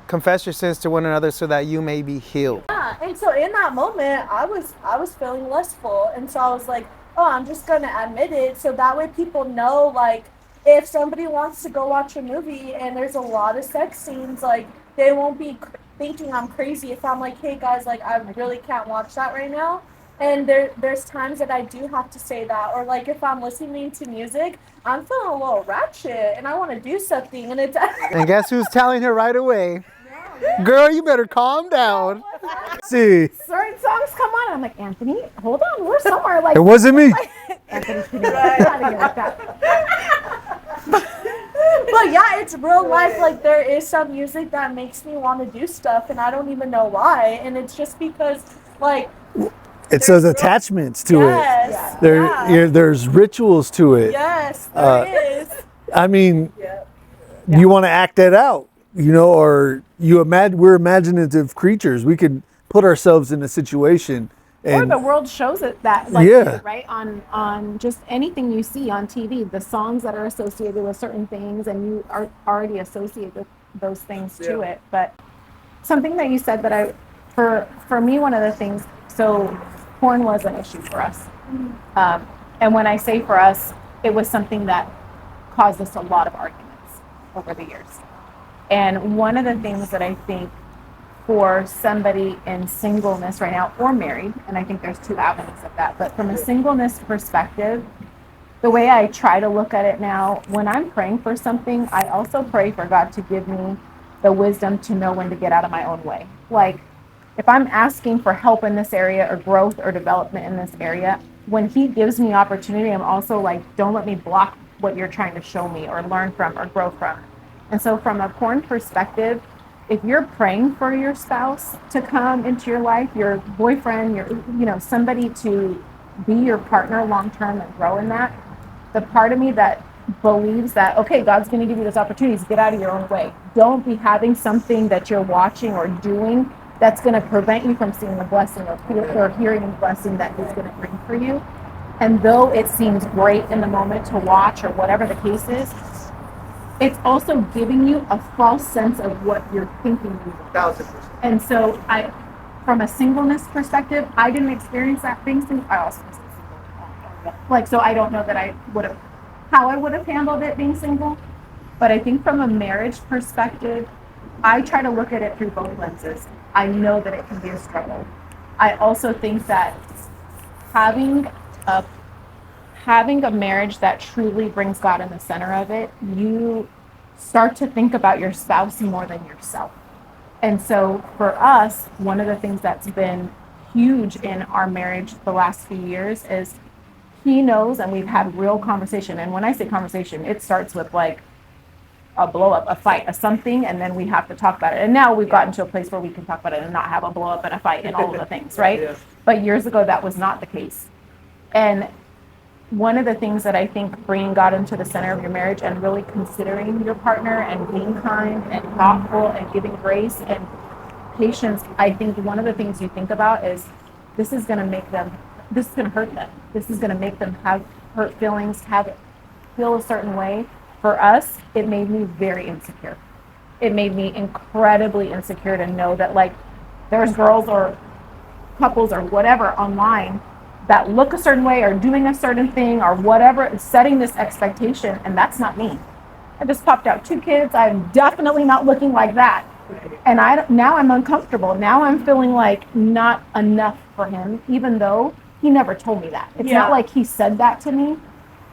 confess your sins to one another so that you may be healed. yeah, and so in that moment, I was feeling lustful, and so I was like, oh, I'm just gonna admit it, so that way people know, like, if somebody wants to go watch a movie and there's a lot of sex scenes, like, they won't be thinking I'm crazy if I'm like, hey guys, like, I really can't watch that right now. And there's times that I do have to say that, or like if I'm listening to music, I'm feeling a little ratchet and I want to do something, and it's And guess who's telling her right away? Girl, you better calm down. See, Certain songs come on, and I'm like, Anthony, hold on, we're somewhere like. it wasn't me. Anthony's kidding. Gotta get like that. but yeah, it's real life. Like, there is some music that makes me want to do stuff, and I don't even know why, and it's just because, like, It says attachments to yes, it. There's rituals to it. yes, there is. I mean, you want to act that out, you know, or we're imaginative creatures. We could put ourselves in a situation. Or And the world shows it that, like, Yeah. right, on just anything you see on TV, the songs that are associated with certain things, and you are already associated with those things to it. But something that you said that for me, one of the things, so porn was an issue for us. And when I say for us, it was something that caused us a lot of arguments over the years. And one of the things that I think for somebody in singleness right now, or married, and I think there's two avenues of that, but from a singleness perspective, the way I try to look at it now, when I'm praying for something, I also pray for God to give me the wisdom to know when to get out of my own way. Like, if I'm asking for help in this area, or growth or development in this area, when He gives me opportunity, I'm also like, don't let me block what you're trying to show me or learn from or grow from. And so from a porn perspective, if you're praying for your spouse to come into your life, your boyfriend, somebody to be your partner long term and grow in that, the part of me that believes that, okay, God's going to give you those opportunities, get out of your own way. Don't be having something that you're watching or doing that's going to prevent you from seeing the blessing or hearing the blessing that He's going to bring for you. And though it seems great in the moment to watch or whatever the case is, it's also giving you a false sense of what you're thinking you want. 1,000%. And so from a singleness perspective, I didn't experience that being single. I also was single. So I don't know that how I would have handled it being single. But I think from a marriage perspective, I try to look at it through both lenses. I know that it can be a struggle. I also think that having a marriage that truly brings God in the center of it, you start to think about your spouse more than yourself. And so for us, one of the things that's been huge in our marriage the last few years is he knows, and we've had real conversation. And when I say conversation, it starts with like a blow up, a fight, a something, and then we have to talk about it. And now we've gotten to a place where we can talk about it and not have a blow up and a fight and all of the things, right? Yeah. But years ago, that was not the case. And one of the things that I think bringing God into the center of your marriage and really considering your partner and being kind and thoughtful and giving grace and patience, I think one of the things you think about is this is going to hurt them. This is going to make them have hurt feelings, feel a certain way. For us, it made me very insecure. It made me incredibly insecure to know that like there's girls or couples or whatever online that look a certain way or doing a certain thing or whatever, setting this expectation, and that's not me. I just popped out 2 kids. I'm definitely not looking like that. And now I'm uncomfortable. Now I'm feeling like not enough for him, even though he never told me that. It's not like he said that to me,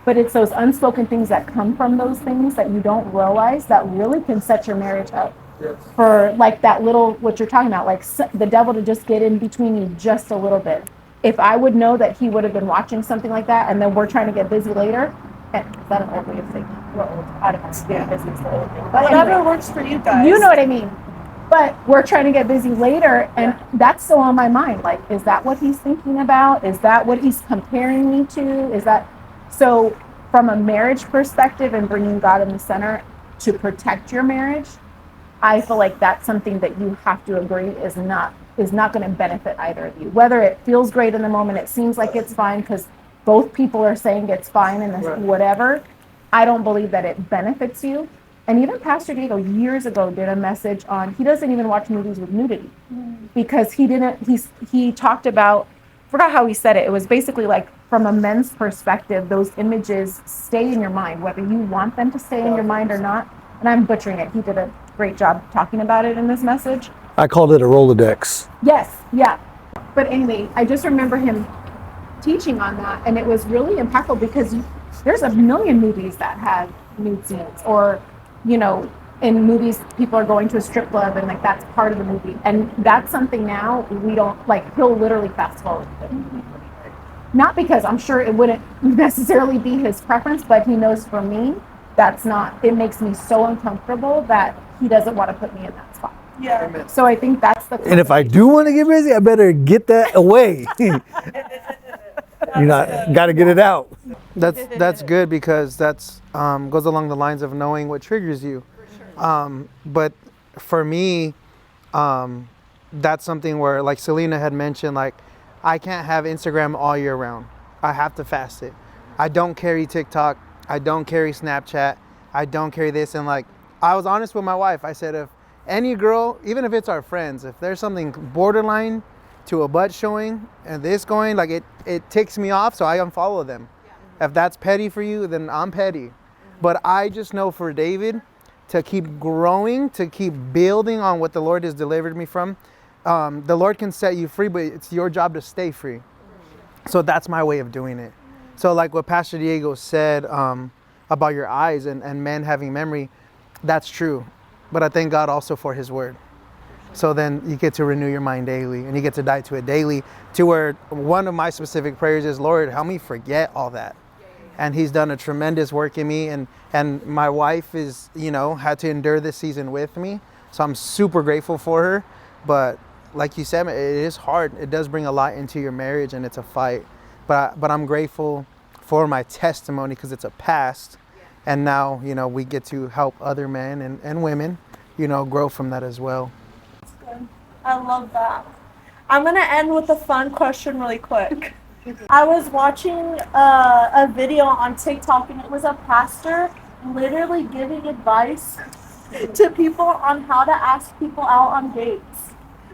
but it's those unspoken things that come from those things that you don't realize that really can set your marriage up. Yes. For like that little, what you're talking about, like the devil to just get in between you just a little bit. If I would know that he would have been watching something like that and then we're trying to get busy later, is that an old way of saying we're old? I don't know. Yeah, busy is the old thing. But whatever anyway, works for you guys. You know what I mean. But we're trying to get busy later, and that's still on my mind. Like, is that what he's thinking about? Is that what he's comparing me to? Is that so? From a marriage perspective and bringing God in the center to protect your marriage, I feel like that's something that you have to agree is not going to benefit either of you. Whether it feels great in the moment, it seems like it's fine because both people are saying it's fine and whatever. I don't believe that it benefits you. And even Pastor Diego years ago did a message on, he doesn't even watch movies with nudity because he talked about, forgot how he said it. It was basically like from a men's perspective, those images stay in your mind, whether you want them to stay in your mind or not. And I'm butchering it. He did a great job talking about it in this message. I called it a Rolodex. Yes, yeah. But anyway, I just remember him teaching on that, and it was really impactful because there's a million movies that have nude scenes, or, you know, in movies, people are going to a strip club and like that's part of the movie. And that's something now we don't like, he'll literally fast forward. Not because I'm sure it wouldn't necessarily be his preference, but he knows for me, it makes me so uncomfortable that he doesn't want to put me in that spot. Yeah. So I think that's the. And if I do want to get busy, I better get that away. Got to get it out. That's good because that's goes along the lines of knowing what triggers you. For sure. But for me, that's something where, like Selena had mentioned, like I can't have Instagram all year round. I have to fast it. I don't carry TikTok. I don't carry Snapchat. I don't carry this. And like I was honest with my wife. I said, if any girl, even if it's our friends, if there's something borderline to a butt showing and this going, like it ticks me off, so I unfollow them. Yeah. If that's petty for you, then I'm petty. But I just know for David to keep growing, to keep building on what the Lord has delivered me from, the Lord can set you free, but it's your job to stay free. So that's my way of doing it. So like what Pastor Diego said about your eyes and men having memory, that's true. But I thank God also for his word. So then you get to renew your mind daily and you get to die to it daily, to where one of my specific prayers is, Lord, help me forget all that. and he's done a tremendous work in me. And my wife is, had to endure this season with me, so I'm super grateful for her. But like you said, it is hard. It does bring a lot into your marriage, and it's a fight. But I'm grateful for my testimony because it's a past, and now we get to help other men and women, grow from that as well. I love that. I'm gonna end with a fun question really quick. I was watching a video on TikTok, and it was a pastor literally giving advice to people on how to ask people out on dates.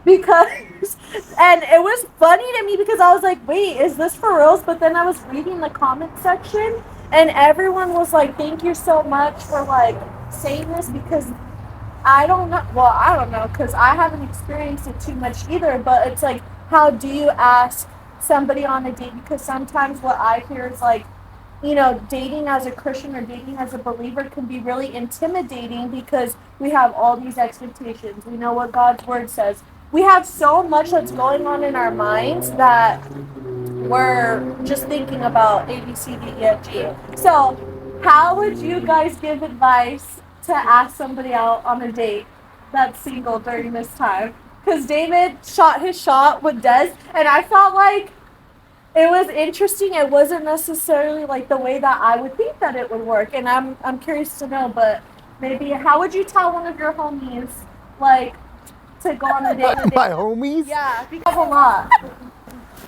And it was funny to me because I was like, wait, is this for reals? But then I was reading the comment section, and everyone was like, thank you so much for like saying this, because I don't know. Well, I don't know because I haven't experienced it too much either. But it's like, how do you ask somebody on a date? Because sometimes what I hear is like, dating as a Christian or dating as a believer can be really intimidating because we have all these expectations. We know what God's word says. We have so much that's going on in our minds that we're just thinking about A, B, C, D, E, F, G. So, how would you guys give advice to ask somebody out on a date that's single during this time? Because David shot his shot with Des, and I felt like it was interesting. It wasn't necessarily like the way that I would think that it would work, and I'm curious to know. But maybe how would you tell one of your homies like to go on a date? My homies? Yeah, because a lot.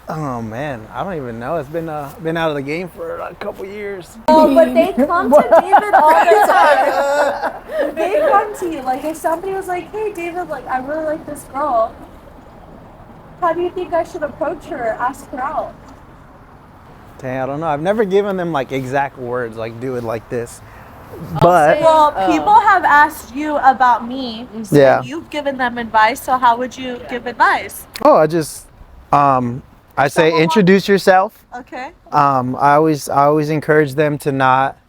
Oh man, I don't even know. It's been out of the game for a couple years. Oh, but they come to David all the time. They come to you. Like if somebody was like, hey David, like I really like this girl. How do you think I should approach her, ask her out? Dang, I don't know. I've never given them like exact words, like do it like this. But Well, people have asked you about me. So Yeah. You've given them advice. So how would you give advice? I just I say introduce yourself. Okay. I always encourage them to not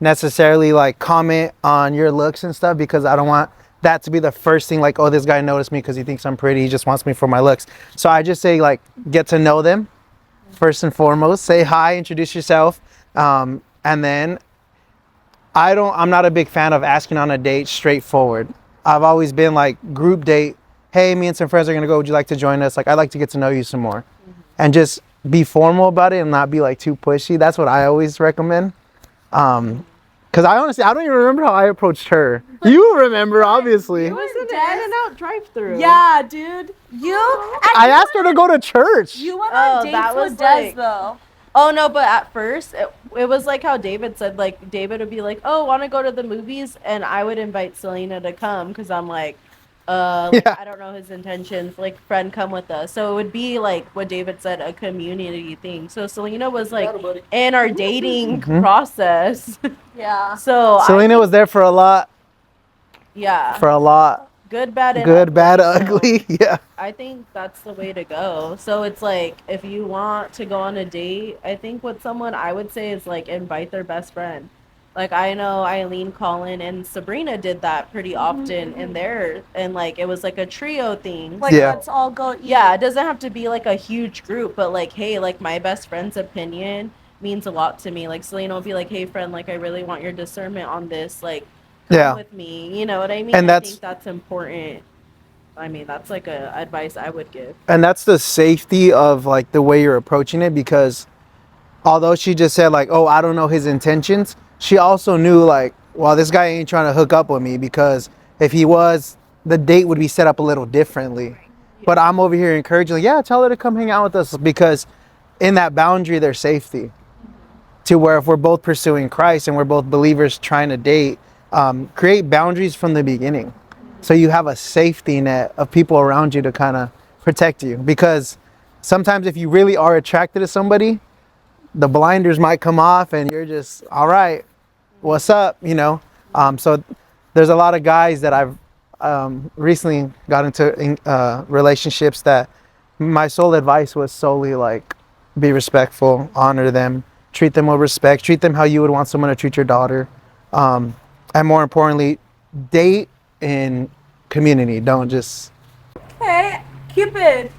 necessarily like comment on your looks and stuff, because I don't want that to be the first thing, like, oh, this guy noticed me because he thinks I'm pretty. He just wants me for my looks. So I just say like get to know them first and foremost. Say hi, introduce yourself, and then I'm not a big fan of asking on a date straightforward. I've always been like group date. Hey, me and some friends are gonna go. Would you like to join us? Like, I'd like to get to know you some more, and just be formal about it and not be like too pushy. That's what I always recommend. Because I don't even remember how I approached her. You remember, obviously. It was an In-N-Out drive-through. Yeah, dude. I asked her to go to church. You went on dates with Des though. Oh no, but at first it was like how David said, like David would be like, oh, want to go to the movies, and I would invite Selena to come because I'm like, I don't know his intentions, like friend come with us. So it would be like what David said, a community thing. So Selena was like in our dating process. Yeah. So Selena was there for a lot. Yeah. For a lot. Good, bad, and Good, ugly. bad, So ugly. Yeah. I think that's the way to go. So it's like, if you want to go on a date, I think with someone, I would say is like invite their best friend. Like I know Eileen, Colin, and Sabrina did that pretty often in there, and like it was like a trio thing. Like Yeah. let's all go eat. Yeah, it doesn't have to be like a huge group, but like, hey, like my best friend's opinion means a lot to me. Like Selena will be like, hey friend, like I really want your discernment on this. Like come Yeah. with me. You know what I mean? And I that's- think that's important. I mean, that's like a advice I would give. And that's the safety of like the way you're approaching it, because although she just said like, oh, I don't know his intentions, she also knew like, well, this guy ain't trying to hook up with me, because if he was, the date would be set up a little differently. But I'm over here encouraging, like, yeah, tell her to come hang out with us, because in that boundary there's safety. To where if we're both pursuing Christ and we're both believers trying to date, create boundaries from the beginning. So you have a safety net of people around you to kind of protect you. Because sometimes if you really are attracted to somebody, the blinders might come off and you're just, all right, what's up, So there's a lot of guys that I've recently got into relationships that my sole advice was solely like, be respectful, honor them, treat them with respect, treat them how you would want someone to treat your daughter. And more importantly, date in community. Don't just... Hey, Cupid.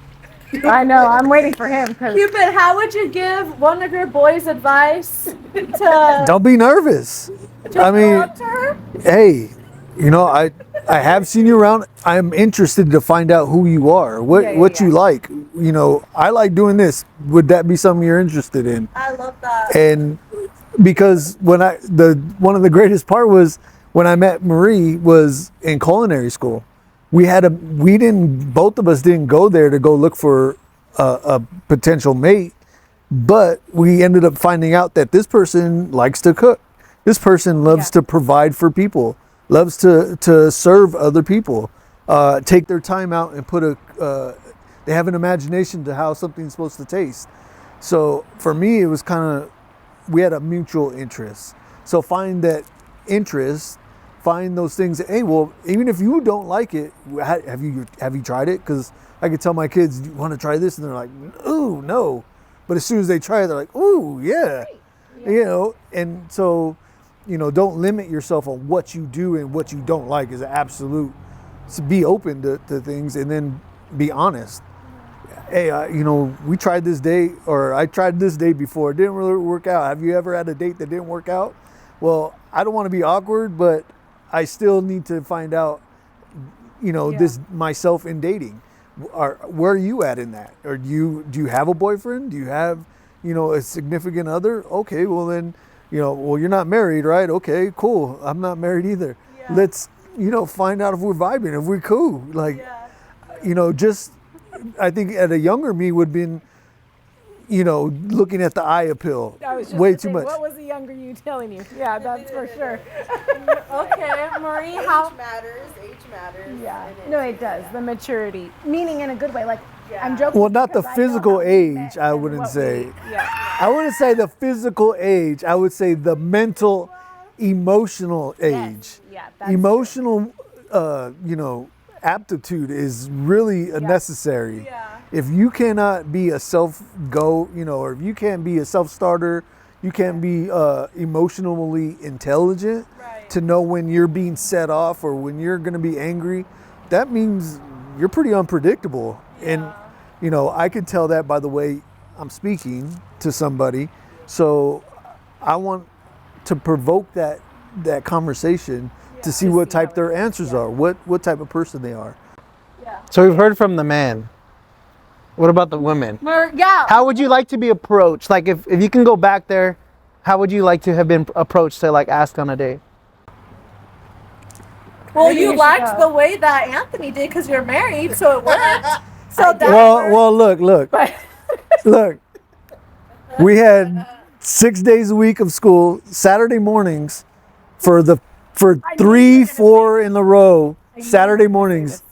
I know. I'm waiting for him because Cupid, how would you give one of your boys advice to Don't be nervous. I go mean, up to her? hey, you know, I have seen you around. I'm interested to find out who you are, what you like. You know, I like doing this. Would that be something you're interested in? I love that. And because when one of the greatest part was when I met Marie was in culinary school. Both of us didn't go there to go look for a potential mate, but we ended up finding out that this person likes to cook. This person loves to provide for people, loves to serve other people, take their time out and they have an imagination to how something's supposed to taste. So for me, it was we had a mutual interest. So find that interest, find those things that, hey, well, even if you don't like it, have you tried it? Because I could tell my kids, do you want to try this? And they're like, ooh, no. But as soon as they try it, they're like, ooh, yeah. You know, and so, you know, don't limit yourself on what you do and what you don't like is absolute. So be open to things and then be honest. Hey, you know, I tried this date before. It didn't really work out. Have you ever had a date that didn't work out? Well, I don't want to be awkward, but I still need to find out, you know, this myself in dating. Where are you at in that? Or do you have a boyfriend? Do you have, you know, a significant other? Okay, well then, you know, well, you're not married, right? Okay, cool. I'm not married either. Yeah. Let's, you know, find out if we're vibing, if we're cool. Like, you know, I think at a younger me would have been, you know, looking at the eye appeal way too much. What was the younger you telling you? Yeah, that's for sure. Okay, Marie, Age matters. Yeah. No, it does. The maturity, meaning in a good way. Like, I'm joking. Well, not the because I know physical how we age, met I and wouldn't what say. Yeah. I wouldn't say the physical age. I would say the mental, emotional age. Yeah, that's Emotional, you know, aptitude is really necessary. Yeah. If you cannot be a self-go, you know, or if you can't be a self-starter, you can't be emotionally intelligent to know when you're being set off or when you're going to be angry, that means you're pretty unpredictable. And, you know, I could tell that by the way I'm speaking to somebody. So I want to provoke that conversation to see what type their answers are, what type of person they are. So we've heard from the man. What about the women? Yeah. How would you like to be approached? Like if you can go back there, how would you like to have been approached to like ask on a date? Well, Maybe you should liked go. the way that Anthony did because you're married, so it worked. So that Well, look. Look. We had 6 days a week of school, Saturday mornings for 3, 4 in a row, Saturday mornings.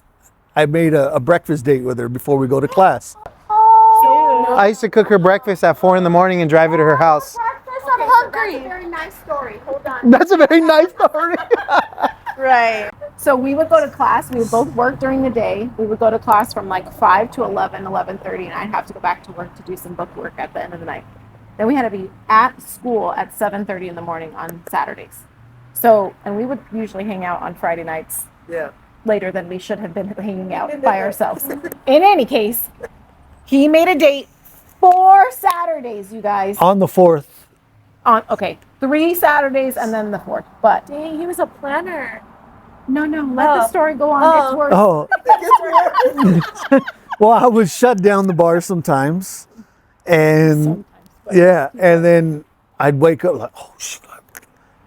I made a breakfast date with her before we go to class. I used to cook her breakfast at 4 in the morning and drive her to her house. I'm hungry. That's a very nice story. Hold on. That's a very nice story. Right. So we would go to class. We would both work during the day. We would go to class from like 5 to 11, 11:30, and I'd have to go back to work to do some book work at the end of the night. Then we had to be at school at 7:30 in the morning on Saturdays. So, and we would usually hang out on Friday nights. Later than we should have been hanging out by ourselves. In any case, he made a date 4 Saturdays, you guys. On the 4th. Okay, 3 Saturdays and then the 4th. But Dang, he was a planner. no, let the story go on. It's worse. Oh. Well, I would shut down the bar sometimes. And and then I'd wake up like, oh shit,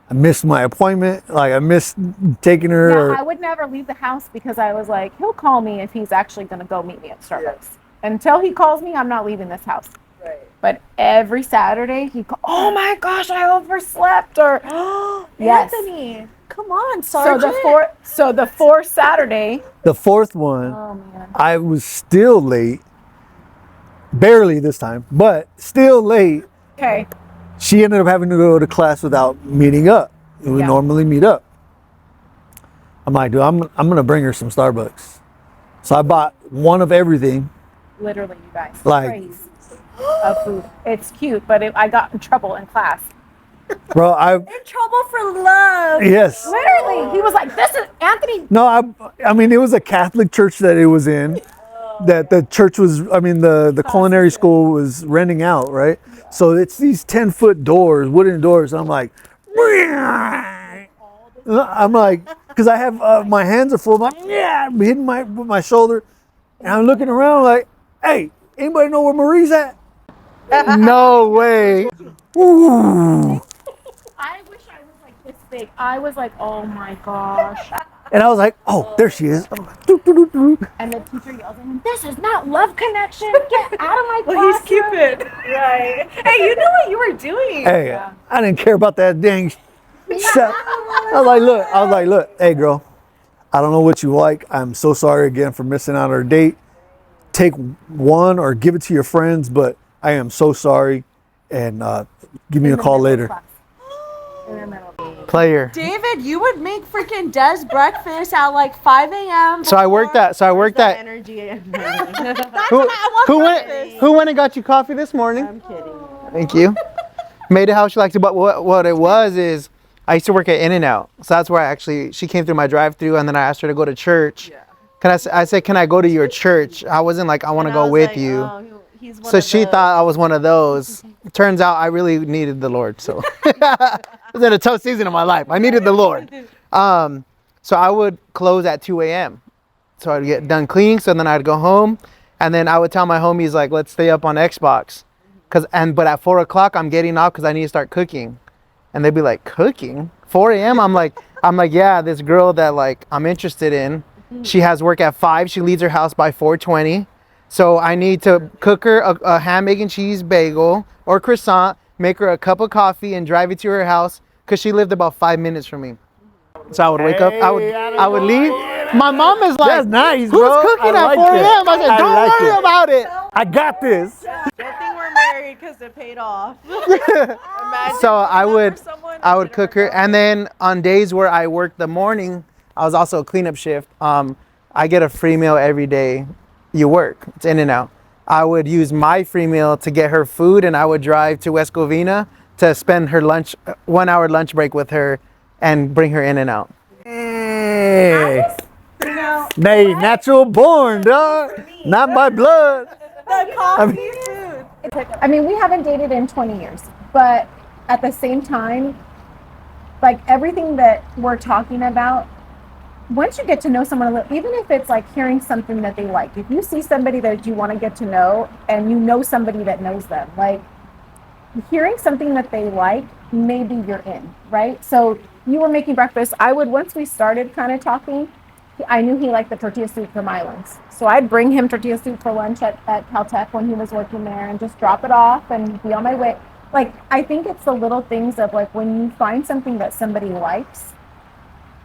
I missed my appointment. Like I missed taking her. Yeah, I would never leave the house because I was like, he'll call me if he's actually going to go meet me at Starbucks. Until he calls me, I'm not leaving this house. Right. But every Saturday, oh my gosh, I overslept. Or yes. Anthony, come on, So Sergeant. the fourth Saturday. The 4th one, Oh man. I was still late. Barely this time, but still late. Okay. She ended up having to go to class without meeting up. We normally meet up. I'm like, dude, I'm gonna bring her some Starbucks. So I bought one of everything. Literally, you guys. Like- Trays of food. It's cute, but I got in trouble in class. Bro, In trouble for love. yes. Literally, he was like, "This is Anthony." No, I mean it was a Catholic church that it was in. that the church was, I mean, the culinary school was renting out, right? So it's these 10-foot doors, wooden doors. I'm like, because I have my hands are full. I'm like, yeah, I'm hitting with my shoulder, and I'm looking around like, hey, anybody know where Marie's at? No way. Ooh. I wish I was like this big. I was like, oh my gosh. And I was like, oh, there she is. I'm like, doo, doo, doo, doo. And the teacher yells at him, this is not love connection. Get out of my classroom. Well, he's Cupid. Right. Hey, you know what you were doing. Hey, I didn't care about that dang shit. I was like, look, hey, girl, I don't know what you like. I'm so sorry again for missing out on our date. Take one or give it to your friends, but I am so sorry. And give me a call later. Player. David, you would make freaking Des breakfast at like 5 a.m. So I worked at. Energy. Who went and got you coffee this morning? I'm kidding. Thank you. Made it how she liked it. But what it was is I used to work at In-N-Out. So that's where she came through my drive-through, and then I asked her to go to church. Yeah. I said, can I go to your church? I wasn't like, I want to go with you. Oh, he's one So of she those. thought I was one of those. Turns out I really needed the Lord. So it was in a tough season of my life. I needed the Lord. So I would close at 2 a.m. So I'd get done cleaning. So then I'd go home, and then I would tell my homies like, let's stay up on Xbox. But at 4 o'clock I'm getting off because I need to start cooking. And they'd be like, cooking? 4 a.m.? I'm like, yeah, this girl that like I'm interested in. She has work at 5. She leaves her house by 4:20. So I need to cook her a ham, egg, and cheese bagel or croissant, make her a cup of coffee, and drive it to her house because she lived about 5 minutes from me. So I would wake up, I would leave. My mom is like, That's nice, who's bro. cooking I at like 4 it. a.m.? I said, I don't like worry it. about it. I got this. Good thing we're married because it paid off. Imagine So I doing that would, for someone I and would it cook worked her, out. and then on days where I worked the morning, I was also a cleanup shift. I get a free meal every day you work. It's In-N-Out. I would use my free meal to get her food, and I would drive to West Covina to spend her 1 hour lunch break with her and bring her In-N-Out. Hey. Nay, natural born, dog. Not by blood. I mean, we haven't dated in 20 years, but at the same time, like everything that we're talking about, once you get to know someone a little, even if it's like hearing something that they like, if you see somebody that you want to get to know and you know somebody that knows them, like hearing something that they like, maybe you're in, right? So you were making breakfast. Once we started kind of talking, I knew he liked the tortilla soup from Islands. So I'd bring him tortilla soup for lunch at Caltech when he was working there and just drop it off and be on my way. Like, I think it's the little things of like when you find something that somebody likes,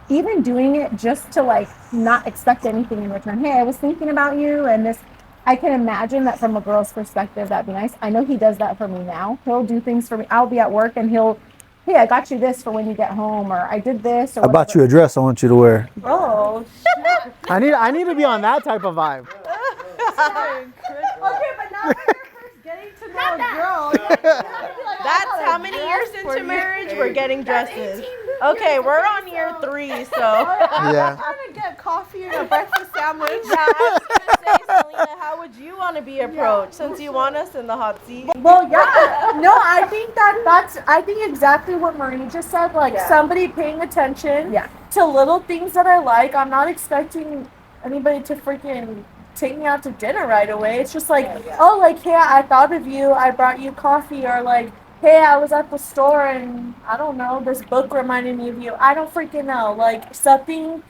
even doing it just to like not expect anything in return. Hey, I was thinking about you and this. I can imagine that from a girl's perspective, that'd be nice. I know he does that for me now. He'll do things for me. I'll be at work and hey, I got you this for when you get home, or I did this, or I bought you a dress I want you to wear. Oh, I need to be on that type of vibe. okay, but now that you're first getting to know a girl, That's how many years into marriage we're getting dresses. Okay, we're on year 3, so. Yeah. I'm trying to get coffee and a breakfast sandwich. Yeah, I was gonna say, Selena, how would you want to be approached since you want us in the hot seat? Well, yeah. No, I think I think exactly what Marie just said. Like somebody paying attention to little things that I like. I'm not expecting anybody to freaking take me out to dinner right away. It's just like, oh, like, hey, I thought of you. I brought you coffee, or like, hey, I was at the store and I don't know, this book reminded me of you. I don't freaking know. Like something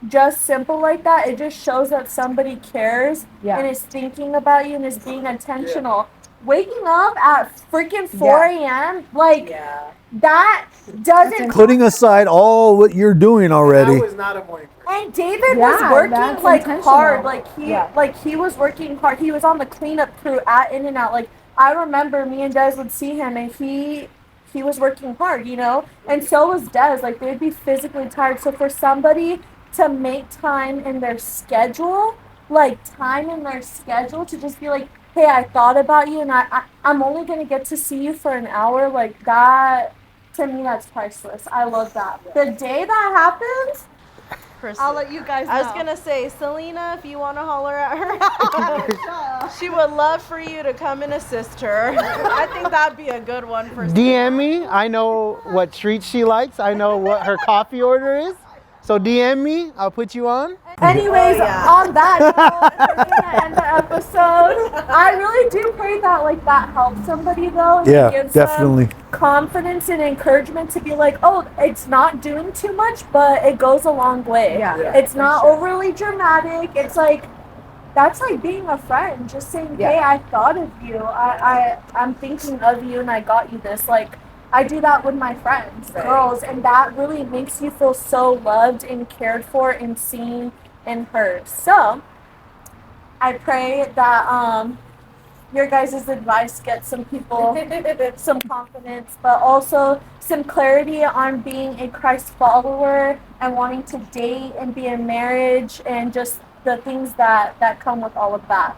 just simple like that, it just shows that somebody cares and is thinking about you and is being intentional. Waking up at freaking 4 a.m. like that doesn't. Putting aside all what you're doing already. not a morning. And David was working like intentional. hard, like he was working hard. He was on the cleanup crew at In-N-Out. Like I remember me and Des would see him, and he was working hard, you know. And so was Des. Like they'd be physically tired. So for somebody to make time in their schedule, to just be like, hey, I thought about you, and I'm only gonna get to see you for an hour. Like that, to me, that's priceless. I love that. The day that happens, Kristen. I'll let you guys know. I was gonna say, Selena, if you want to holler at her, she would love for you to come and assist her. I think that'd be a good one for. DM me. I know what treats she likes. I know what her coffee order is. So DM me. I'll put you on. Anyways, yeah. on that note, we're gonna end the episode. I really do pray that like that helps somebody though. and Yeah, gives definitely. them confidence and encouragement to be like, oh, it's not doing too much, but it goes a long way. Yeah, it's not overly dramatic. It's like that's like being a friend, just saying, hey, I thought of you. I'm thinking of you, and I got you this. Like. I do that with my friends, girls, and that really makes you feel so loved and cared for and seen and heard. So, I pray that your guys' advice gets some people some confidence, but also some clarity on being a Christ follower and wanting to date and be in marriage and just the things that come with all of that.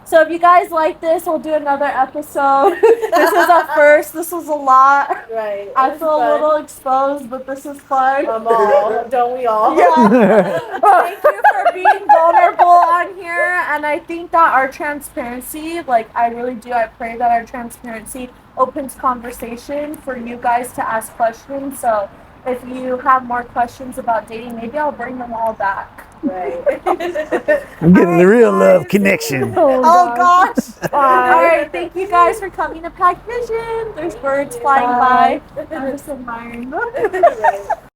So if you guys like this, we'll do another episode. This is a first. This was a lot. Right. I feel a little exposed, but this is fun. Don't we all? Yeah. Thank you for being vulnerable on here. And I think that our transparency, like I really do, I pray that our transparency opens conversation for you guys to ask questions. So if you have more questions about dating, maybe I'll bring them all back. Right. I'm getting the real love connection. Oh gosh. All right. Thank you guys for coming to Pack Vision. There's birds flying by. I'm just admiring them.